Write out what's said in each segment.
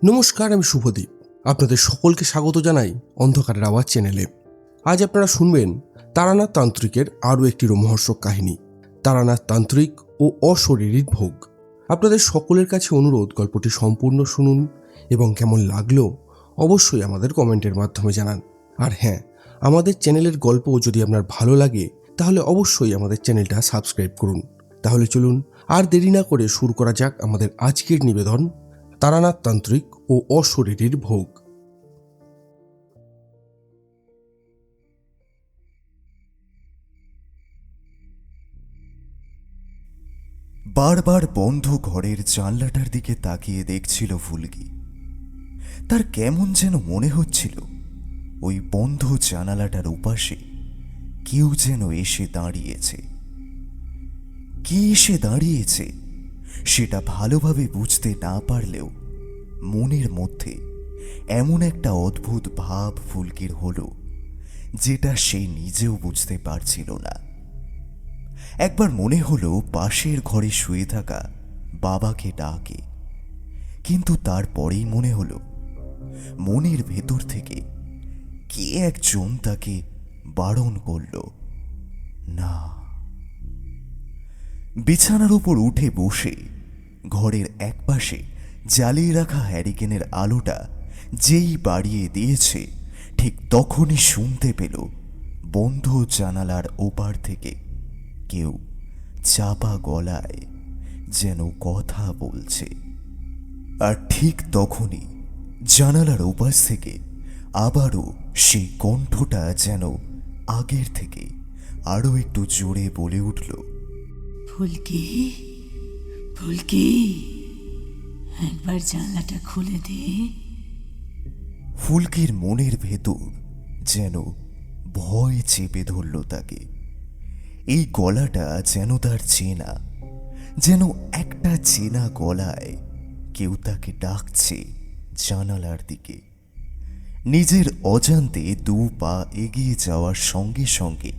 নমস্কার, আমি শুভদীপ। আপনাদের সকলকে স্বাগত জানাই অন্ধকারের আওয়াজ চ্যানেলে। আজ আপনারা শুনবেন তারানাথ তান্ত্রিকের আরও একটি রোমহর্ষক কাহিনী, তারানাথ তান্ত্রিক ও অশরীরীর ভোগ। আপনাদের সকলের কাছে অনুরোধ, গল্পটি সম্পূর্ণ শুনুন এবং কেমন লাগলো অবশ্যই আমাদের কমেন্টের মাধ্যমে জানান। আর হ্যাঁ, আমাদের চ্যানেলের গল্প যদি আপনার ভালো লাগে তাহলে অবশ্যই আমাদের চ্যানেলটা সাবস্ক্রাইব করুন। তাহলে চলুন আর দেরি না করে শুরু করা যাক আমাদের আজকের নিবেদন, তারানাথ তান্ত্রিক ও অশরীরীর ভোগ। বারবার বন্ধ ঘরের জানলাটার দিকে তাকিয়ে দেখছিল ফুলকি। তার কেমন যেন মনে হচ্ছিল ওই বন্ধ জানালাটার উপাসে কেউ যেন এসে দাঁড়িয়েছে। কে এসে দাঁড়িয়েছে সেটা ভালোভাবে বুঝতে না পারলেও মনের মধ্যে এমন একটা অদ্ভুত ভাব ফুলকির হলো যেটা সে নিজেও বুঝতে পারছিল না। একবার মনে হলো পাশের ঘরে শুয়ে থাকা বাবাকে ডাকে, কিন্তু তারপরেই মনে হলো মনের ভেতর থেকে কে একজন তাকে বারণ করল না। বিছানার উপর উঠে বসে ঘরের একপাশে জ্বালিয়ে রাখা হ্যারিকেনের আলোটা যেই বাড়িয়ে দিয়েছে, ঠিক তখনই শুনতে পেল বন্ধ জানালার ওপার থেকে কেউ চাপা গলায় যেন কথা বলছে। আর ঠিক তখনই জানালার ওপাশ থেকে আবারও সেই কণ্ঠটা যেন আগের থেকে আরো একটু জোরে বলে উঠল, ফুলকি, ফুলকি, একবার জানলাটা খুলে দে। ফুলকির মনের ভেতর যেন ভয় চেপে ধরল তাকে। এই গলাটা যেন তার চেনা, যেন একটা চেনা গলায় কেউ তাকে ডাকছে জানালার দিকে। নিজের অজান্তে দু পা এগিয়ে যাওয়ার সঙ্গে সঙ্গে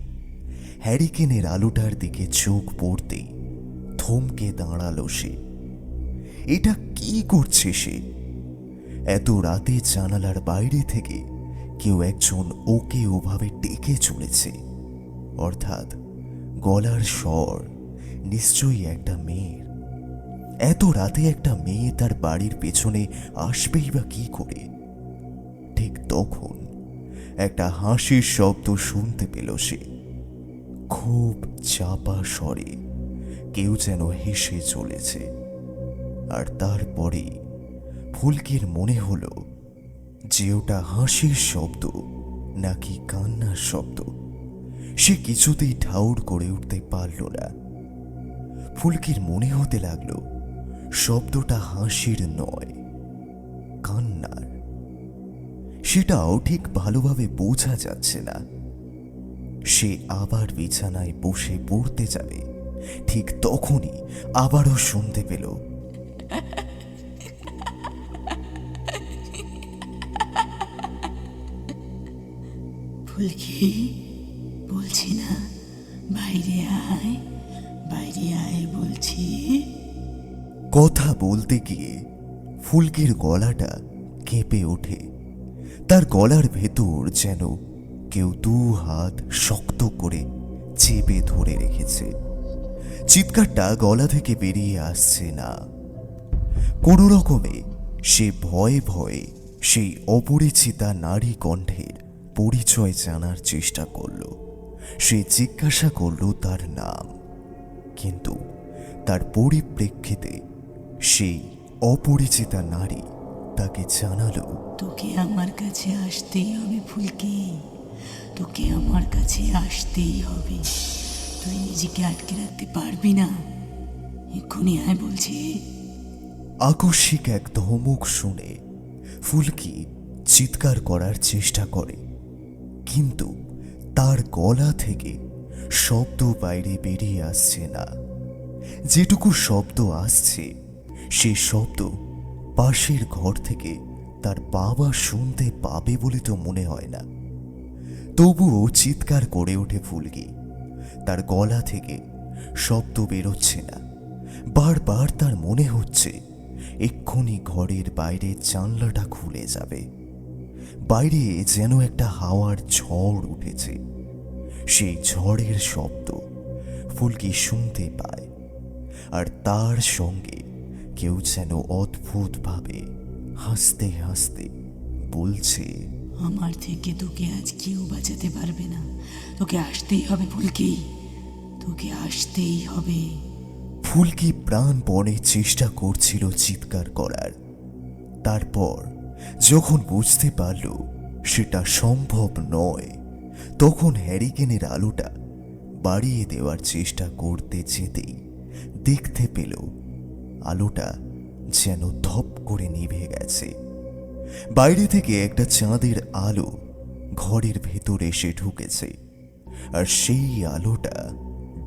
হ্যারিকেনের আলোটার দিকে চোখ পড়তেই থমকে দাঁড়ালো সে। এটা কি করছে সে? এত রাতে জানালার বাইরে থেকে কেউ একজন ওকে ওভাবে ডেকে চলেছে, অর্থাৎ গলার স্বর নিশ্চয়ই একটা মেয়ের। এত রাতে একটা মেয়ে তার বাড়ির পেছনে আসবেই বা কি করে? ঠিক তখন একটা হাসির শব্দ শুনতে পেল সে। খুব চাপা স্বরে কেউ যেন হেসে চলেছে। আর তারপরেই ফুলকির মনে হলো যে ওটা হাসির শব্দ নাকি কান্নার শব্দ সে কিছুতেই ঠাউর করে উঠতে পারল না। ফুলকির মনে হতে লাগলো শব্দটা হাসির নয়, কান্নার। সেটাও ঠিক ভালোভাবে বোঝা যাচ্ছে না। সে আবার বিছানায় বসে পড়তে যাবে, ঠিক তখনই আবারও শুনতে পেল, ফুলকি, বলছি না বাইরে আয়, বাইরে আয় বলছি। কথা বলতে গিয়ে ফুলকির গলাটা কেঁপে ওঠে। তার গলার ভেতর যেন কেউ দু হাত শক্ত করে চেপে ধরে রেখেছে। চিৎকারটা গলা থেকে বেরিয়ে আসছে না। কোনো রকমে সে ভয়ে ভয়ে সেই অপরিচিতা নারী কণ্ঠের পরিচয় জানার চেষ্টা করল। সে জিজ্ঞাসা করল তার নাম, কিন্তু তার পরিপ্রেক্ষিতে সেই অপরিচিতা নারী তাকে জানালো, তোকে আমার কাছে আসতেই হবে ফুলকি, তোকে আমার কাছে আসতেই হবে। তুই নিজেকে আটকে রাখতে পারবি না, এক্ষুনি আয় বলছি। আকস্মিক এক ধমক শুনে ফুলকি চিৎকার করার চেষ্টা করে, কিন্তু তার গলা থেকে শব্দ বাইরে বেরিয়ে আসছে না। যেটুকু শব্দ আসছে সে শব্দ পাশের ঘর থেকে তার বাবা শুনতে পাবে বলে তো মনে হয় না। তবুও চিৎকার করে ওঠে ফুলকি। তার গলা থেকে শব্দ বেরোচ্ছে না। বারবার তার মনে হচ্ছে এক্ষুনি ঘরের বাইরের জানলাটা খুলে যাবে। বাইরে যেন একটা হাওয়ার ঝড় উঠেছে। সেই ঝড়ের শব্দ ফুলকি শুনতে পায়, আর তার সঙ্গে কেউ যেন অদ্ভুতভাবে হাসতে হাসতে বলছে, আমার থেকে তোকে আজ কেউ বাঁচাতে পারবে না। তোকে আসতেই হবে ফুলকি, তোকে আসতেই হবে। ফুলকি প্রাণপণে চেষ্টা করছিল চিৎকার করার। তারপর যখন বুঝতে পারল সেটা সম্ভব নয়, তখন হ্যারিকেনের আলোটা বাড়িয়ে দেওয়ার চেষ্টা করতে যেতেই দেখতে পেল আলোটা যেন ধপ করে নিভে গেছে। বাইরে থেকে একটা চাঁদের আলো ঘরের ভেতরে এসে ঢুকেছে, আর সেই আলোটা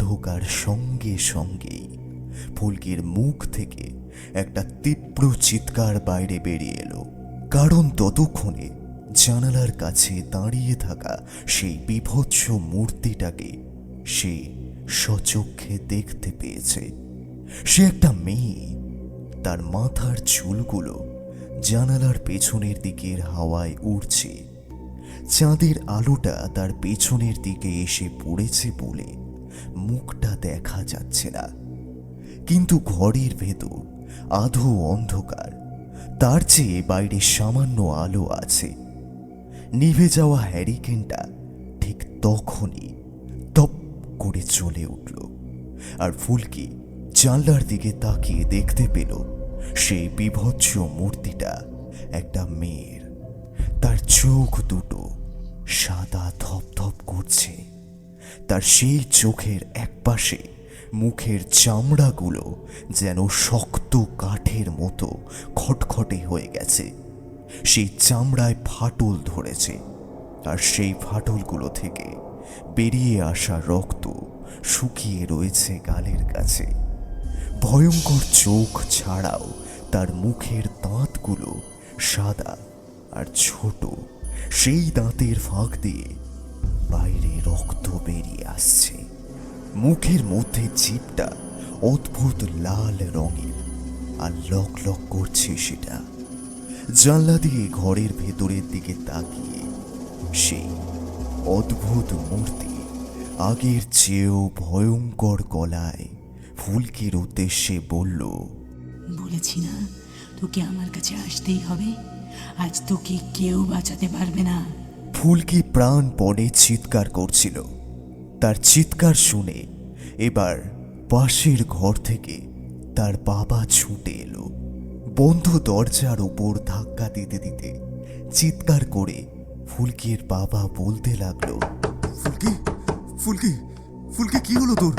ঢোকার সঙ্গে সঙ্গেই ফুলকির মুখ থেকে একটা তীব্র চিৎকার বাইরে বেরিয়ে এলো। কারণ ততক্ষণে জানালার কাছে দাঁড়িয়ে থাকা সেই বীভৎস মূর্তিটাকে সে সচক্ষে দেখতে পেয়েছে। সে একটা মেয়ে। তার মাথার চুলগুলো জানালার পেছনের দিকের হাওয়ায় উড়ছে। চাঁদের আলোটা তার পেছনের দিকে এসে পড়েছে বলে মুখটা দেখা যাচ্ছে না, কিন্তু ঘরের ভেতর আধো অন্ধকার। তার চেয়ে বাইরে সামান্য আলো আছে। নিভে যাওয়া হ্যারিকেনটা ঠিক তখনই টপ করে চলে উঠল, আর ফুলকি জানলার দিকে তাকিয়ে দেখতে পেল সেই বীভৎস মূর্তিটা একটা মেয়ের। তার চোখ দুটো সাদা ধপধপ করছে। তার সেই চোখের একপাশে মুখের চামড়াগুলো যেন শক্ত কাঠের মতো খটখটে হয়ে গেছে। সেই চামড়ায় ফাটল ধরেছে, আর সেই ফাটলগুলো থেকে বেরিয়ে আসা রক্ত শুকিয়ে রয়েছে গালের কাছে। ভয়ঙ্কর চোখ ছাড়াও তার মুখের দাঁতগুলো সাদা আর ছোট। সেই দাঁতের ফাঁক দিয়ে বাইরে রক্ত বেরিয়ে আসছে। মুখের মধ্যে জিভটা অদ্ভুত লাল রঙের, আর লক লক করছে সেটা। জানলা দিয়ে ঘরের ভেতরের দিকে তাকিয়ে সেই অদ্ভুত মূর্তি আগের চেয়েও ভয়ঙ্কর গলায় ফুলকির উদ্দেশ্যে বলল, বলেছি না তোকে আমার কাছে আসতেই হবে। আজ তোকে কেউ বাঁচাতে পারবে না। ফুলকি প্রাণপণে চিৎকার করছিল। তার চিৎকার শুনে এবার পাশের ঘর থেকে তার বাবা ছুটে এলো। বন্ধ দরজার উপর ধাক্কা দিতে দিতে চিৎকার করে ফুলকির বাবা বলতে লাগলো, ফুলকি ফুলকি ফুলকি, কি হলো তোর?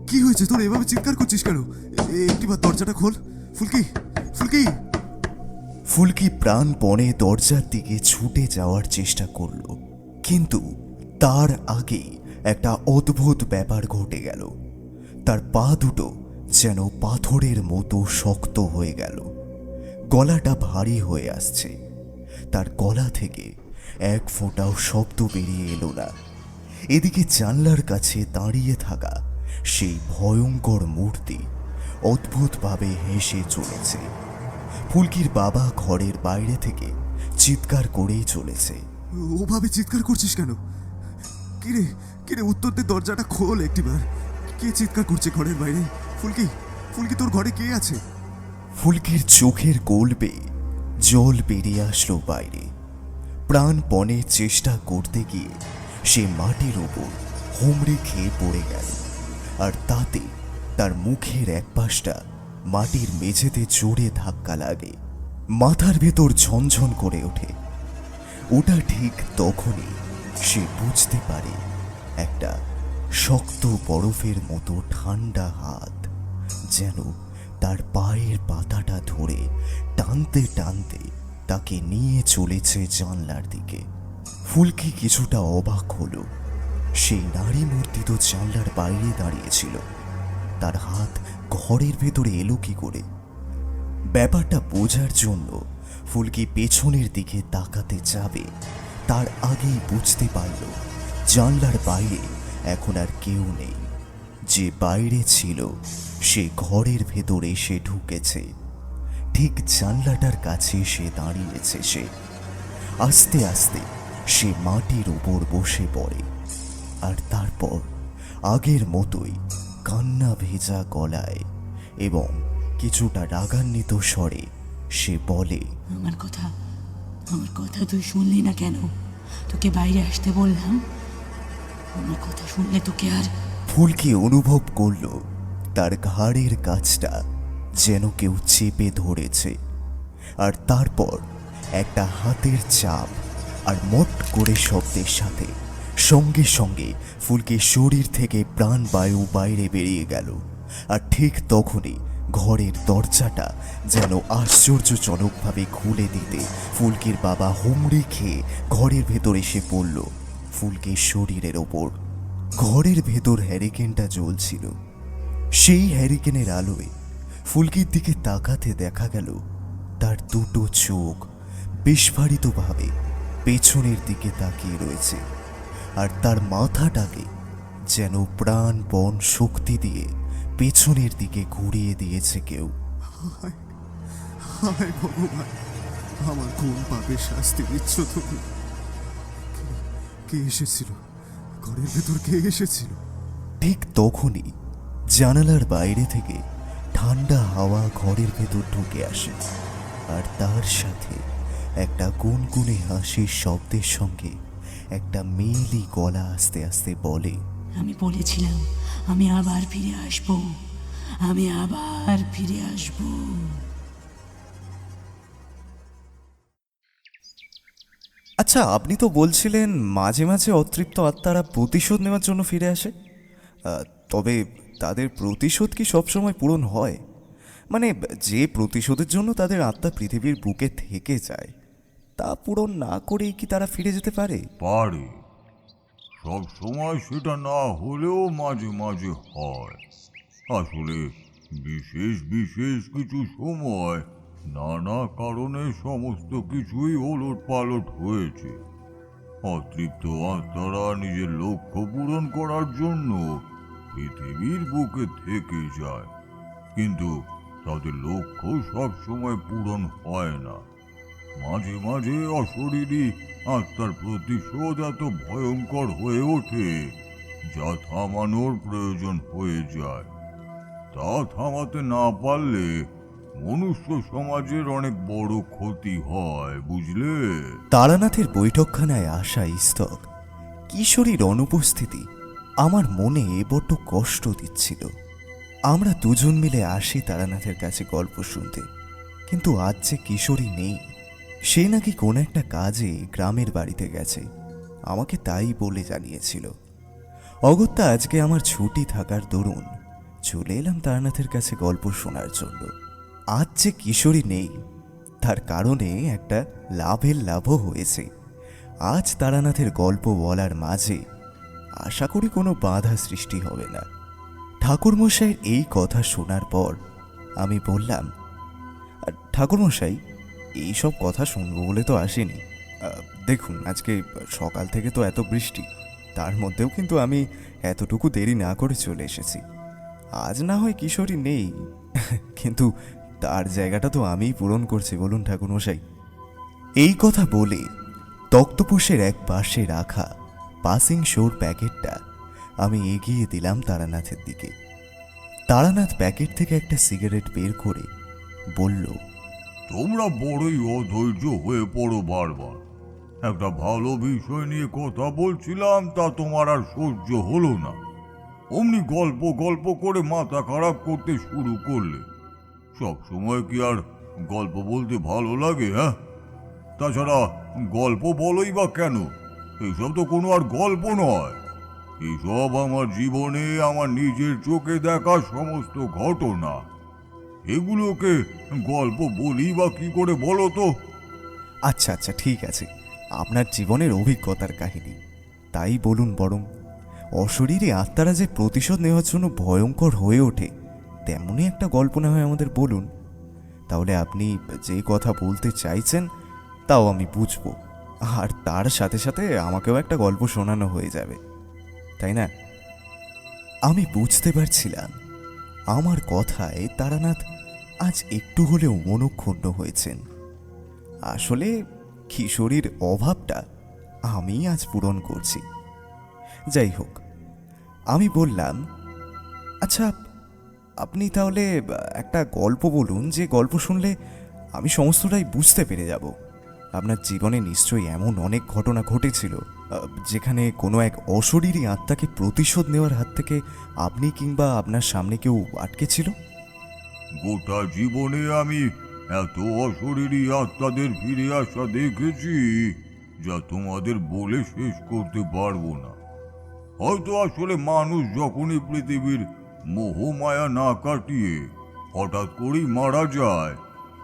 কি হয়েছে তোর? এভাবে চিৎকার করছিস কেন? একটিবার দরজাটা খোল ফুলকি, ফুলকি। ফুলকি প্রাণপণে দরজার দিকে ছুটে যাওয়ার চেষ্টা করল, কিন্তু তার আগেই একটা অদ্ভুত ব্যাপার ঘটে গেল। তার পা দুটো যেন পাথরের মতো শক্ত হয়ে গেল। গলাটা ভারী হয়ে আসছে। তার গলা থেকে এক ফোঁটাও শব্দ বেরিয়ে এলো না। এদিকে জানলার কাছে দাঁড়িয়ে থাকা সেই ভয়ঙ্কর মূর্তি অদ্ভুতভাবে হেসে চলেছে। ফুলকির বাবা ঘরের বাইরে থেকে চিৎকার করেই চলেছে, ওভাবে চিৎকার করছিস কেন? কিরে কিরে, উত্তর দে, দরজাটা খোল একটিবার। কে চিৎকার করছে ঘরের বাইরে? ফুলকি ফুলকি, তোর ঘরে কে আছে? ফুলকির চোখের কোল বেয়ে জল বেরিয়ে আসলো বাইরে। প্রাণপণে চেষ্টা করতে গিয়ে সে মাটির ওপর হুমড়ে খেয়ে পড়ে গেল, আর তাতে তার মুখের এক পাশটা মাটির মেঝেতে জোরে ধাক্কা লাগে। মাথার ভেতর ঝনঝন করে ওঠে। ওটা ঠিক তখনই সে বুঝতে পারে একটা শক্ত বরফের মতো ঠান্ডা হাত যেন তার পায়ের পাতাটা ধরে টানতে টানতে তাকে নিয়ে চলেছে জানলার দিকে। ফুলকি কিছুটা অবাক হলো। সেই নারী মূর্তি তো জানলার বাইরে দাঁড়িয়েছিল, তার হাত ঘরের ভেতরে এলো কি করে? ব্যাপারটা বোঝার জন্য ফুলকি পেছনের দিকে তাকাতে যাবে, তার আগেই বুঝতে পারল জানলার বাইরে এখন আর কেউ নেই। যে বাইরে ছিল সে ঘরের ভেতরে এসে ঢুকেছে, ঠিক জানলাটার কাছে এসে দাঁড়িয়েছে সে। আস্তে আস্তে সে মাটির উপর বসে পড়ে, আর তারপর আগের মতোই কান্না ভেজা গলায় এবং কিছুটা রাগান্বিত স্বরে সে বলে, আমার কথা তুই শুনলি না কেন? তোকে বাইরে আসতে বললাম। আমার কথা শুনলে তোকে আর... ফুলকি অনুভব করল তার ঘাড়ের কাছটা যেন কেউ চেপে ধরেছে, আর তারপর একটা হাতের চাপ আর মট করে শব্দের সাথে সঙ্গে সঙ্গে ফুলকির শরীর থেকে প্রাণবায়ু বাইরে বেরিয়ে গেল। আর ঠিক তখনই ঘরের দরজাটা যেন আশ্চর্যজনকভাবে খুলে দিতে ফুলকির বাবা হুমড়ি খেয়ে ঘরের ভেতর এসে পড়ল ফুলকির শরীরের ওপর। ঘরের ভেতর হ্যারিকেনটা জ্বলছিল। সেই হ্যারিকেনের আলোয় ফুলকির দিকে তাকাতে দেখা গেল তার দুটো চোখ বিস্ফারিতভাবে পেছনের দিকে তাকিয়ে রয়েছে, আর তার মাথাটাকে যেন প্রাণপণ শক্তি দিয়ে পেছনের দিকে ঘুরিয়ে দিয়েছে কেউ। হায় ভগবান, আমার কোন পাপের শাস্তি দিচ্ছ তুমি? কে এসেছিল ঘরের ভেতর? কে এসেছিল? ঠিক তখনই জানালার বাইরে থেকে ঠান্ডা হাওয়া ঘরের ভেতর ঢুকে আসে, আর তার সাথে একটা গুনগুনে হাসির শব্দের সঙ্গে একটা মেয়েলি গলা আস্তে আস্তে বলে, আমি বলেছিলাম আমি আবার ফিরে আসবো, আমি আবার ফিরে আসবো। আচ্ছা, আপনি তো বলছিলেন মাঝে মাঝে অতৃপ্ত আত্মারা প্রতিশোধ নেওয়ার জন্য ফিরে আসে। তবে তাদের প্রতিশোধ কি সবসময় পূরণ হয়? মানে যে প্রতিশোধের জন্য তাদের আত্মা পৃথিবীর বুকে থেকে যায়, তা পূরণ না করেই কি তারা ফিরে যেতে পারে? পারে, সব সময় সেটা না হলেও মাঝে মাঝে হয়। আসলে বিশেষ বিশেষ কিছু সময় নানা কারণে সমস্ত কিছুই ওলট পালট হয়েছে। অতৃপ্ত আত্মারা নিজের লক্ষ্য পূরণ করার জন্য পৃথিবীর বুকে থেকে যায়, কিন্তু তাদের লক্ষ্য সব সময় পূরণ হয় না। মাঝে মাঝে অশরীরী আত্মার প্রতিশোধ এত ভয়ঙ্কর হয়ে ওঠে যা থামানোর প্রয়োজন হয়ে যায়। তা থামাতে না পারলে মনুষ্য সমাজের অনেক বড় ক্ষতি হয়, বুঝলে? তারানাথের বৈঠকখানায় আসা স্তক কিশোরীর অনুপস্থিতি আমার মনে বড্ড কষ্ট দিচ্ছিল। আমরা দুজন মিলে আসি তারানাথের কাছে গল্প শুনতে, কিন্তু আজ যে কিশোরী নেই, সে নাকি কোন একটা কাজে গ্রামের বাড়িতে গেছে, আমাকে তাই বলে জানিয়েছিল। অগত্যা আজকে আমার ছুটি থাকার দরুন চলে এলাম তারানাথের কাছে গল্প শোনার জন্য। আজ যে কিশোরী নেই তার কারণে একটা লাভের লাভও হয়েছে। আজ তারানাথের গল্প বলার মাঝে আশা করি কোনো বাধা সৃষ্টি হবে না। ঠাকুরমশাইয়ের এই কথা শোনার পর আমি বললাম, ঠাকুরমশাই, এইসব কথা শুনবো বলে তো আসেনি। দেখুন, আজকে সকাল থেকে তো এত বৃষ্টি, তার মধ্যেও কিন্তু আমি এতটুকু দেরি না করে চলে এসেছি। আজ না হয় কিশোরী নেই, কিন্তু তার জায়গাটা তো আমিই পূরণ করছি, বলুন ঠাকুরমশাই। এই কথা বলে তক্তপোষের এক পাশে রাখা পাসিং শোর প্যাকেটটা আমি এগিয়ে দিলাম তারানাথের দিকে। তারানাথ প্যাকেট থেকে একটা সিগারেট বের করে বলল, তোমরা বড়ই অধৈর্য হয়ে পড়ো বারবার। একটা ভালো বিষয় নিয়ে কথা বলছিলাম, তা তোমার আর সহ্য হলো না। অমনি গল্প গল্প করে মাথা খারাপ করতে শুরু করলে। সব সময় কি আর গল্প বলতে ভালো লাগে? হ্যাঁ, তাছাড়া গল্প বলোই বা কেন? এসব তো কোনো আর গল্প নয়। এসব আমার জীবনে আমার নিজের চোখে দেখা সমস্ত ঘটনা। এগুলোকে গল্প বলি বা কি করে বলো তো? আচ্ছা আচ্ছা, ঠিক আছে, আপনার জীবনের অভিজ্ঞতার কাহিনী তাই বলুন বরং। অশরীরী আত্মারা যে প্রতিশোধ নেওয়ার জন্য ভয়ঙ্কর হয়ে ওঠে, তেমনই একটা গল্প না হয় আমাদের বলুন। তাহলে আপনি যে কথা বলতে চাইছেন তাও আমি বুঝবো, আর তার সাথে সাথে আমাকেও একটা গল্প শোনানো হয়ে যাবে, তাই না? আমি বুঝতে পারছিলাম আমার কথায় তারানাথ আজ একটু হলেও মনক্ষুণ্ণ হয়েছেন। আসলে কিশোরীর অভাবটা আমি আজ পূরণ করছি। যাই হোক, আমি বললাম, আচ্ছা আপনি তাহলে একটা গল্প বলুন, যে গল্প শুনলে আমি সমস্তটাই বুঝতে পেরে যাব। আপনার জীবনে নিশ্চয়ই এমন অনেক ঘটনা ঘটেছিল যেখানে কোনো এক অশরীরী আত্মাকে প্রতিশোধ নেওয়ার হাত থেকে আপনি কিংবা আপনার সামনে কেউ আটকে ছিল। গোটা জীবনে আমি এত অশরীরী আত্মাদের ফিরে আসা দেখেছি যা তোমাদের বলে শেষ করতে পারবো না। হয়তো আসলে মানুষ যখনই পৃথিবীর মোহমায়া না কাটিয়ে হঠাৎ করেই মারা যায়,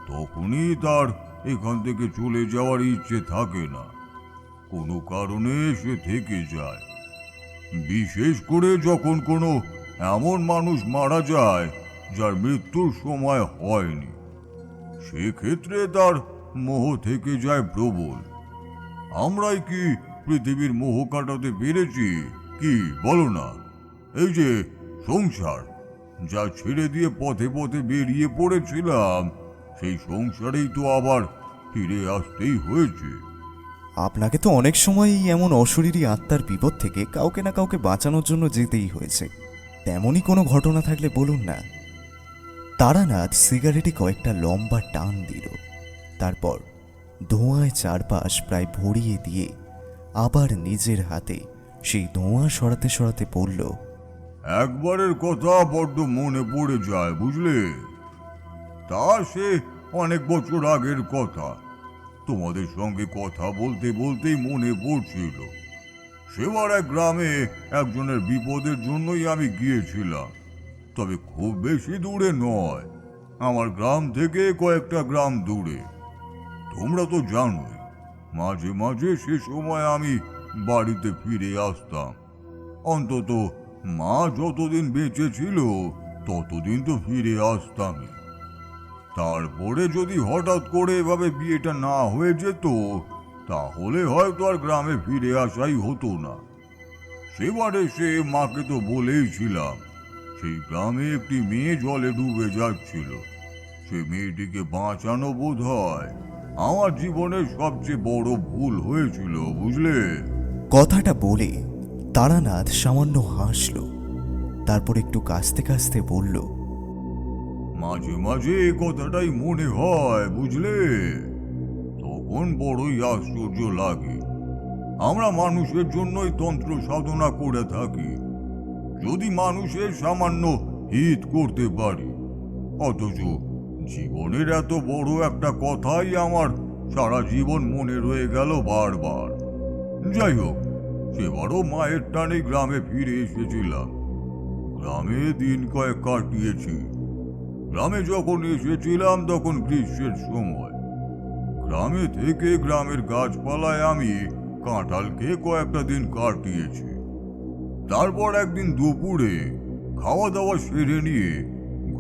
তখনই তার এখান থেকে চলে যাওয়ার ইচ্ছে থাকে না, কোনো কারণে সে থেকে যায়। বিশেষ করে যখন কোনো এমন মানুষ মারা যায় যার মৃত্যুর সময় হয়নি, সেক্ষেত্রে তার মোহ থেকে যায় প্রবল। আমরাই কি পৃথিবীর মোহ কাটাতে পেরেছি কি বলো না? এই যে সংসার, যা ছেড়ে দিয়ে পথে পথে বেরিয়ে পড়েছিলাম, সেই সংসারেই তো আবার ফিরে আসতেই হয়েছে। আপনাকে তো অনেক সময়ই এমন অশরীরী আত্মার বিপদ থেকে কাউকে না কাউকে বাঁচানোর জন্য যেতেই হয়েছে। তেমনই কোনো ঘটনা থাকলে বলুন না। তারানাথ সিগারেটে কয়েকটা লম্বা টান দিল, তারপর ধোঁয়ায় চারপাশ প্রায় ভরিয়ে দিয়ে আবার নিজের হাতে সেই ধোঁয়া সরাতে সরাতে বলল, একবারের কথা বড্ড মনে পড়ে যায় বুঝলে। তা সে অনেক বছর আগের কথা। তোমাদের সঙ্গে কথা বলতে বলতেই মনে পড়ছিল, সেবার এক গ্রামে একজনের বিপদের জন্যই আমি গিয়েছিলাম। তবে খুব বেশি দূরে নয়, আমার গ্রাম থেকে কয়েকটা গ্রাম দূরে। তোমরা তো জানোই, মাঝে মাঝে সে সময় আমি বাড়িতে ফিরে আসতাম। অন্তত মা যতদিন বেঁচে ছিল ততদিন তো ফিরে আসতামই। তারপরে যদি হঠাৎ করে এভাবে বিয়েটা না হয়ে যেত, তাহলে হয়তো আর গ্রামে ফিরে আসাই হতো না। সেবারে সে মাকে তো বলেইছিলাম, সেই গ্রামে একটি মেয়ে জলে ডুবে যাচ্ছিল। সে মেয়েটিকে বাঁচানো বোধ হয় আমার জীবনের সবচেয়ে বড় ভুল হয়েছিল বুঝলে। কথাটা বলে তারানাথ সামান্য হাসল, তারপর একটু কাঁচতে কাঁচতে বলল, মাঝে মাঝে এই কথাটাই মনে হয় বুঝলে। তখন বড়ই আশ্চর্য লাগে। আমরা মানুষের জন্যই তন্ত্র সাধনা করে থাকি, যদি মানুষের সামান্য হিত করতে পারি। অথচ জীবনের এত বড় একটা কথাই আমার সারা জীবন মনে রয়ে গেল বারবার। যাই হোক, সেবারও মায়ের টানে গ্রামে ফিরে এসেছিলাম। গ্রামে দিন কয়েক কাটিয়েছি। গ্রামে যখন এসেছিলাম তখন গ্রীষ্মের সময়। গ্রামে থেকে গ্রামের গাছপালায় আমি কাঁঠাল খেয়ে কয়েকটা দিন কাটিয়েছি। তারপর একদিন দুপুরে খাওয়া দাওয়া সেরে নিয়ে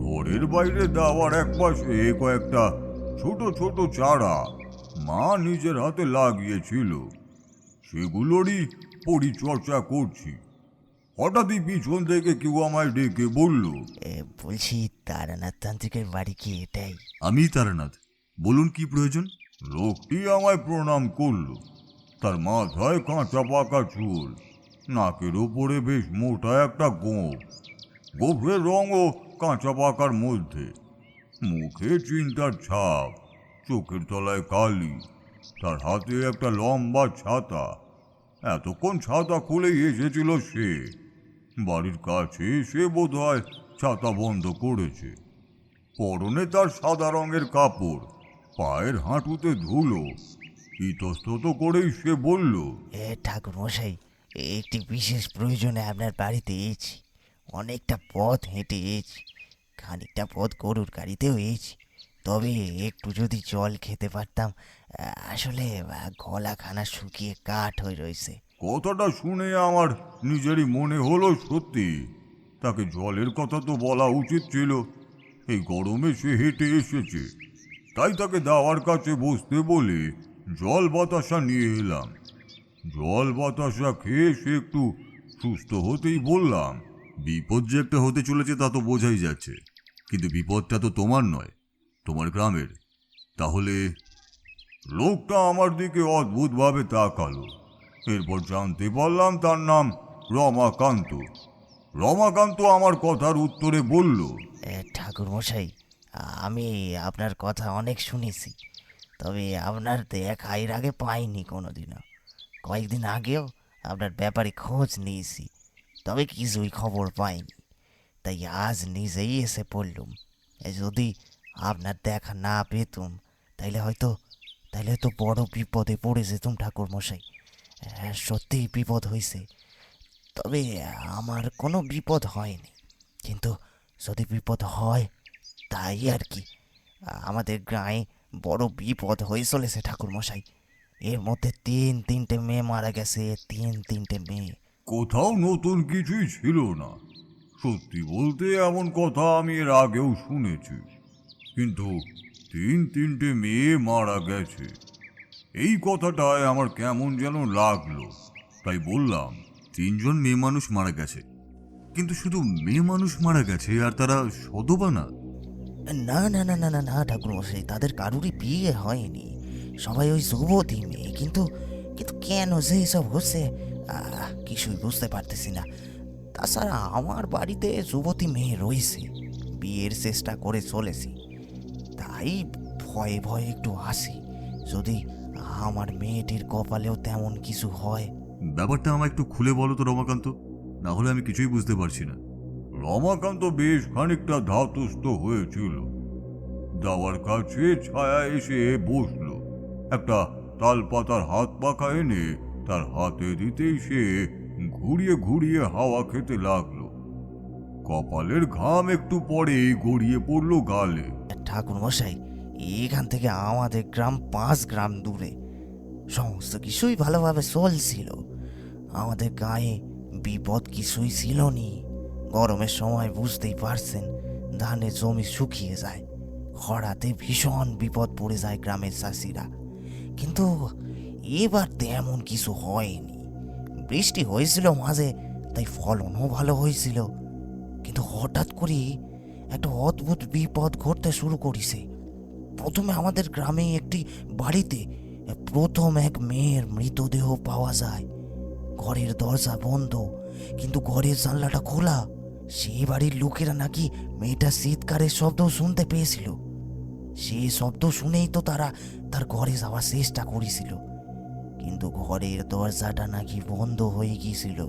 ঘরের বাইরে দাওয়ার এক পাশে কয়েকটা ছোট ছোট চারা মা নিজের হাতে লাগিয়েছিল, সেগুলোরই পরিচর্যা করছি। হঠাৎই পিছন থেকে কেউ আমায় ডেকে বলল, বলছি তারানাথ তান্ত্রিকের বাড়ি কি এটাই? আমি তারানাথ, বলুন কি প্রয়োজন? লোকটি আমায় প্রণাম করল। তার মাথায় কাঁচা পাকা চুল, নাকের ওপরে বেশ মোটা একটা গোঁফ, গোঁফের রঙও কাঁচা পাকার মধ্যে, মুখে চিন্তার ছাপ, চোখের তলায় কালি, তার হাতে একটা লম্বা ছাতা। এতক্ষণ ছাতা খুলেই এসেছিল সে। বাড়ির কাছে সে বোধহয় ছাতা বন্ধ করেছে। পরনে তার সাদা রঙের কাপড়, পায়ের হাঁটুতে ধুলো। ইতস্তত করেই সে বলল, ঠাকুর মশাই, একটি বিশেষ প্রয়োজনে আপনার বাড়িতে এসেছি। অনেকটা পথ হেঁটে এসেছি, খানিকটা পথ গরুর গাড়িতেও এসেছি। তবে একটু যদি জল খেতে পারতাম, আসলে গলাখানা শুকিয়ে কাঠ হয়ে রয়েছে। কথাটা শুনে আমার নিজেরই মনে হলো সত্যি তাকে জলের কথা তো বলা উচিত ছিল। এই গরমে সে হেঁটে এসেছে, তাই তাকে দাওয়ার কাছে বসতে বলে জল বাতাসা নিয়ে এলাম। জল বাতাসা খেয়ে সে একটু সুস্থ হতেই বললাম, বিপদ যে একটা হতে চলেছে তা তো বোঝাই যাচ্ছে, কিন্তু বিপদটা তো তোমার নয়, তোমার গ্রামের? তাহলে লোকটা আমার দিকে অদ্ভুতভাবে তাকালো। এরপর জানতে পারলাম তার নাম রমাকান্ত। রমাকান্ত আমার কথার উত্তরে বলল, ঠাকুর মশাই, আমি আপনার কথা অনেক শুনেছি, তবে আপনার দেখা এর আগে পাইনি কোনোদিনও। কয়েকদিন আগেও আপনার ব্যাপারে খোঁজ নিয়েছি, তবে কিছুই খবর পাইনি। তাই আজ নিজেই এসে পড়লুম। যদি আপনার দেখা না পেতুম তাইলে হয়তো বড় বিপদে পড়ে যেতুম ঠাকুর মশাই। সত্যিই বিপদ হয়েছে, তবে আমার কোনো বিপদ হয়নি। কিন্তু যদি বিপদ হয় তাই আর কি। আমাদের গ্রামে বড় বিপদ হয়ে চলেছে ঠাকুর মশাই। এর মধ্যে তিনটে মেয়ে মারা গেছে, তিনটে মেয়ে। কোথাও নতুন কিছুই ছিল না। সত্যি বলতে এমন কথা আমি এর আগেও শুনেছি, কিন্তু তিনটে মেয়ে মারা গেছে এই কথাটায় আমার কেমন যেন লাগলো। তাই বললাম, 3জন মেয়ে মানুষ মারা গেছে, কিন্তু শুধু মেয়ে মানুষ মারা গেছে আর তারা সধবা না? না না না না না না ঠাকুর মশাই, তাদের কারুরই বিয়ে হয়নি, সবাই ওই যুবতী মেয়ে। কিন্তু কিন্তু কেন যে এসব হচ্ছে কিছুই বুঝতে পারতেছি না। তাছাড়া আমার বাড়িতে যুবতী মেয়ে রয়েছে, বিয়ের চেষ্টা করে চলেছি। তাই ভয়ে ভয়ে একটু আসি, যদি আমার মেয়েটির কপালেও তেমন কিছু হয়। ব্যাপারটা আমায় একটু খুলে বলো তো রমাকান্ত, না হলে আমি কিছুই বুঝতে পারছি না। রমাকান্ত বেশ খানিকটা ধাতস্থ হয়েছিল। দাওয়ার কাছে ছায়া এসে বসল। একটা তাল পাতার হাত পাখা এনে তার হাতে দিতেই সে ঘুরিয়ে ঘুরিয়ে হাওয়া খেতে লাগলো। কপালের ঘাম একটু পরেই গড়িয়ে পড়ল গালে। ঠাকুর মশাই, এখান থেকে আমাদের গ্রাম 5 গ্রাম দূরে। সমস্ত কিছুই ভালোভাবে চলছিল। আমাদের গায়ে বিপদ কিছুই ছিল নি। গরমের সময় বুঝতেই পারছেন, ধানের জমি শুকিয়ে যায়, খরাতে ভীষণ বিপদ পড়ে যায় গ্রামের চাষিরা। কিন্তু এবার তেমন কিছু হয়নি। বৃষ্টি হয়েছিল মাঝে, তাই ফলনও ভালো হয়েছিল। কিন্তু হঠাৎ করে একটা অদ্ভুত বিপদ ঘটতে শুরু করেছে। প্রথমে আমাদের গ্রামে একটি বাড়িতে প্রথম এক মেয়ের মৃতদেহ পাওয়া যায়। ঘরের দরজা বন্ধ, কিন্তু ঘরের জানলাটা খোলা। সেই বাড়ির লোকেরা নাকি মেয়েটার চিৎকারের শব্দ শুনতে পেয়েছিল। সেই শব্দ শুনেই তো তারা তার ঘরে যাওয়ার চেষ্টা করেছিল, কিন্তু ঘরের দরজাটা নাকি বন্ধ হয়ে গিয়েছিল।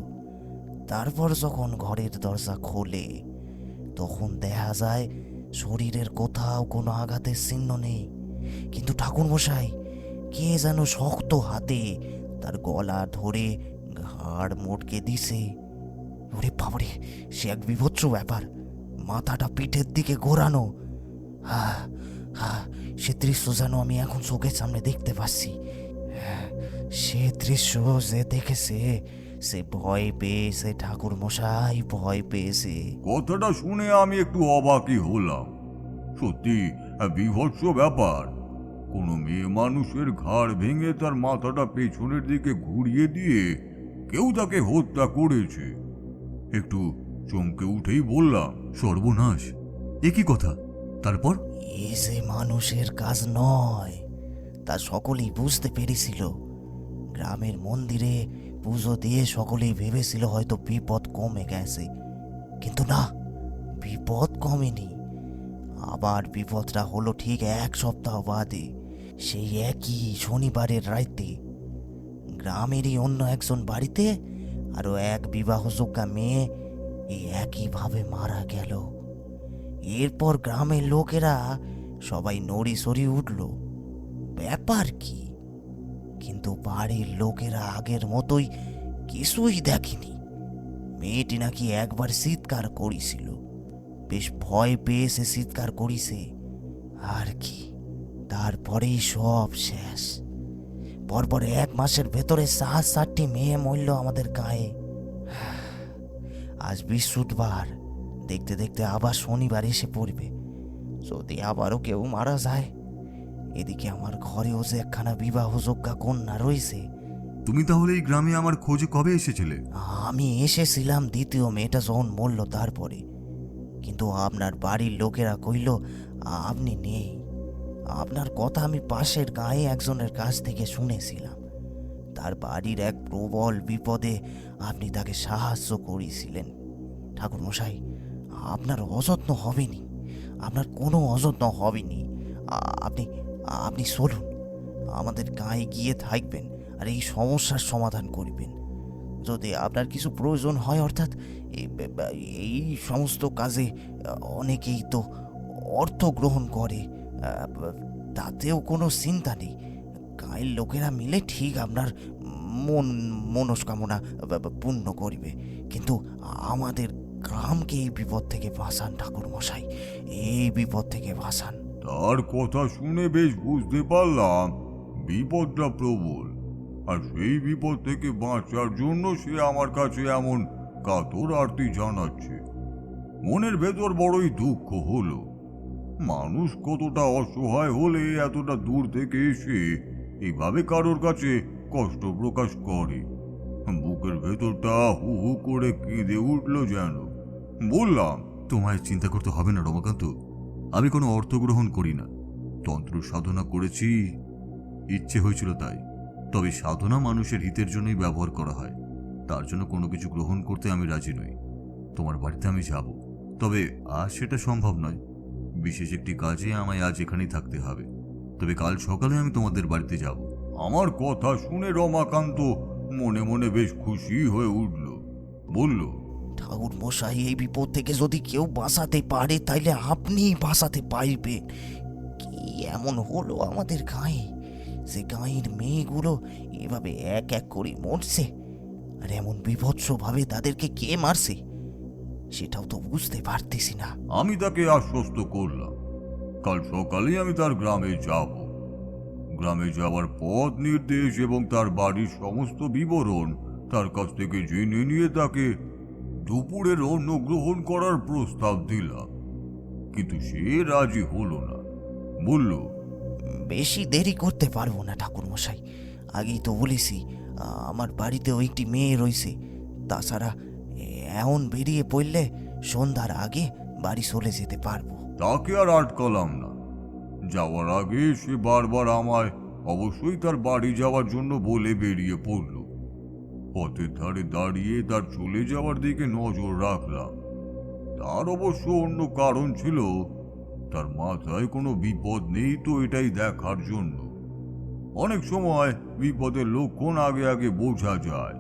তারপর যখন ঘরের দরজা খোলে, তখন দেখা যায় শরীরের কোথাও কোনো আঘাতের চিহ্ন নেই, কিন্তু ঠাকুরমশাই কে যেন শক্ত হাতে তার গলা ধরে ঘাড় মোটকে দিছে। ওরে বাবারে, সে এক বিভৎস ব্যাপার। মাথাটা পিঠের দিকে ঘোরানো। সে দৃশ্য যেন আমি এখন চোখের সামনে দেখতে পাচ্ছি। সে দৃশ্য যে দেখেছে, সে ভয় পেয়েছে ঠাকুর মশাই, ভয় পেয়েছে। কথাটা শুনে আমি একটু অবাকই হলাম। সত্যি বিভৎস ব্যাপার। কোনো মেয়ে মানুষের ঘাড় ভেঙে তার মাথাটা পেছনের দিকে ঘুরিয়ে দিয়ে কেউ তাকে হত্যা করেছে। একটু চমকে উঠেই বললাম, সর্বনাশ, এ কি কথা? তারপর? এ যে মানুষের কাজ নয়, তা সকলেই বুঝতে পেরেছিল। গ্রামের মন্দিরে পুজো দিয়ে সকলেই ভেবেছিল হয়তো বিপদ কমে গেছে, কিন্তু না, বিপদ কমেনি। আবার বিপদটা হলো ঠিক 1 সপ্তাহ বাদে। সেই একই শনিবারের রাতে গ্রামেরই অন্য একজন বাড়িতে আরো এক বিবাহযোগ্যা মেয়ে এই একইভাবে মারা গেল। এরপর গ্রামের লোকেরা সবাই নড়ি সরি উঠল, ব্যাপার কি? কিন্তু বাড়ির লোকেরা আগের মতোই কিছুই দেখেনি। মেয়েটি নাকি একবার চিৎকার করেছিল, বেশ ভয় পেয়ে সে চিৎকার করেছে আর কি। তারপরেই সব শেষ। পরপর 1 মাসের ভেতরে 7টি মেয়ে মরল আমাদের গায়ে। আজ বৃহস্পতিবার, দেখতে দেখতে আবার শনিবার এসে পড়বে। যদি আবারও কেউ মারা যায়, এদিকে আমার ঘরেও যে একখানা বিবাহযোগ্যা কন্যা রয়েছে। তুমি তাহলে এই গ্রামে আমার খোঁজে কবে এসেছিলে? আমি এসেছিলাম দ্বিতীয় মেয়েটা যখন মরল তারপরে, কিন্তু আপনার বাড়ির লোকেরা কইল আপনি নেই। আপনার কথা আমি পাশের গাঁয়ে একজনের কাছ থেকে শুনেছিলাম। তার বাড়ির এক প্রবল বিপদে আপনি তাকে সাহায্য করেছিলেন। ঠাকুর মশাই, আপনার অযত্ন হবেনি, আপনার কোনো অযত্ন হবেনি। আপনি আপনি চলুন, আমাদের গাঁয়ে গিয়ে থাকবেন আর এই সমস্যার সমাধান করবেন। যদি আপনার কিছু প্রয়োজন হয়, অর্থাৎ এই সমস্ত কাজে অনেকেই তো অর্থ গ্রহণ করে, তাতেও কোনো চিন্তা নেই। গাঁয়ের লোকেরা মিলে ঠিক আপনার মনস্কামনা পূর্ণ করিবে। কিন্তু আমাদের গ্রামকে এই বিপদ থেকে বাঁচান ঠাকুর মশাই, এই বিপদ থেকে বাঁচান। তার কথা শুনে বেশ বুঝতে পারলাম বিপদটা প্রবল, আর সেই বিপদ থেকে বাঁচার জন্য সে আমার কাছে এমন কাতর আরতি জানাচ্ছে। মনের ভেতর বড়ই দুঃখ হলো। মানুষ কতটা অসহায় হলে এতটা দূর থেকে এসে এইভাবে কারোর কাছে কষ্ট প্রকাশ করে। বুকের ভেতরটা হু হু করে কেঁদে উঠল যেন। বললাম, তোমায় চিন্তা করতে হবে না রমাকান্ত, আমি কোনো অর্থ গ্রহণ করি না। তন্ত্র সাধনা করেছি, ইচ্ছে হয়েছিল তাই। তবে সাধনা মানুষের হিতের জন্যই ব্যবহার করা হয়, তার জন্য কোনো কিছু গ্রহণ করতে আমি রাজি নই। তোমার বাড়িতে আমি যাব, তবে আজ সেটা সম্ভব নয়। বিশেষ একটি কাজে আমায় আজ এখানেই থাকতে হবে। তবে কাল সকালে আমি তোমাদের বাড়িতে যাব। আমার কথা শুনে রমাকান্ত মনে মনে বেশ খুশি হয়ে উঠল। বলল, ঠাকুর মশাই, এই বিপদ থেকে যদি কেউ বাঁচাতে পারে তাইলে আপনিই বাঁচাতে পারবেন। কি এমন হলো আমাদের গাঁয়ে যে গাঁয়ের মেয়েগুলো এভাবে এক এক করে মরছে? আর এমন বিভৎসভাবে তাদেরকে কে মারছে সেটাও তো বুঝতে পারতেছি না। আমি তাকে আশ্বস্ত করলাম কাল সকালেই আমি তার গ্রামে যাব। গ্রামে যাওয়ার পথ নির্দেশ এবং তার বাড়ির সমস্ত বিবরণ তার কাছ থেকে জেনে নিয়ে তাকে দুপুরের অন্ন গ্রহণ করার প্রস্তাব দিলাম, কিন্তু সে রাজি হলো না। বলল, বেশি দেরি করতে পারবো না ঠাকুর মশাই, আগেই তো বলেছি আমার বাড়িতেও একটি মেয়ে রয়েছে। তাছাড়া এমন বেরিয়ে পড়লে সন্ধ্যার আগে বাড়ি চলে যেতে পারবো। তাকে আর আটকালাম না। যাওয়ার আগে সে বারবার আমায় অবশ্যই তার বাড়ি যাওয়ার জন্য বলে বেরিয়ে পড়ল। পথের ধারে দাঁড়িয়ে তার চলে যাওয়ার দিকে নজর রাখলাম। তার অবশ্য অন্য কারণ ছিল, তার মাথায় কোনো বিপদ নেই তো এটাই দেখার জন্য। অনেক সময় বিপদের লক্ষণ আগে আগে বোঝা যায়,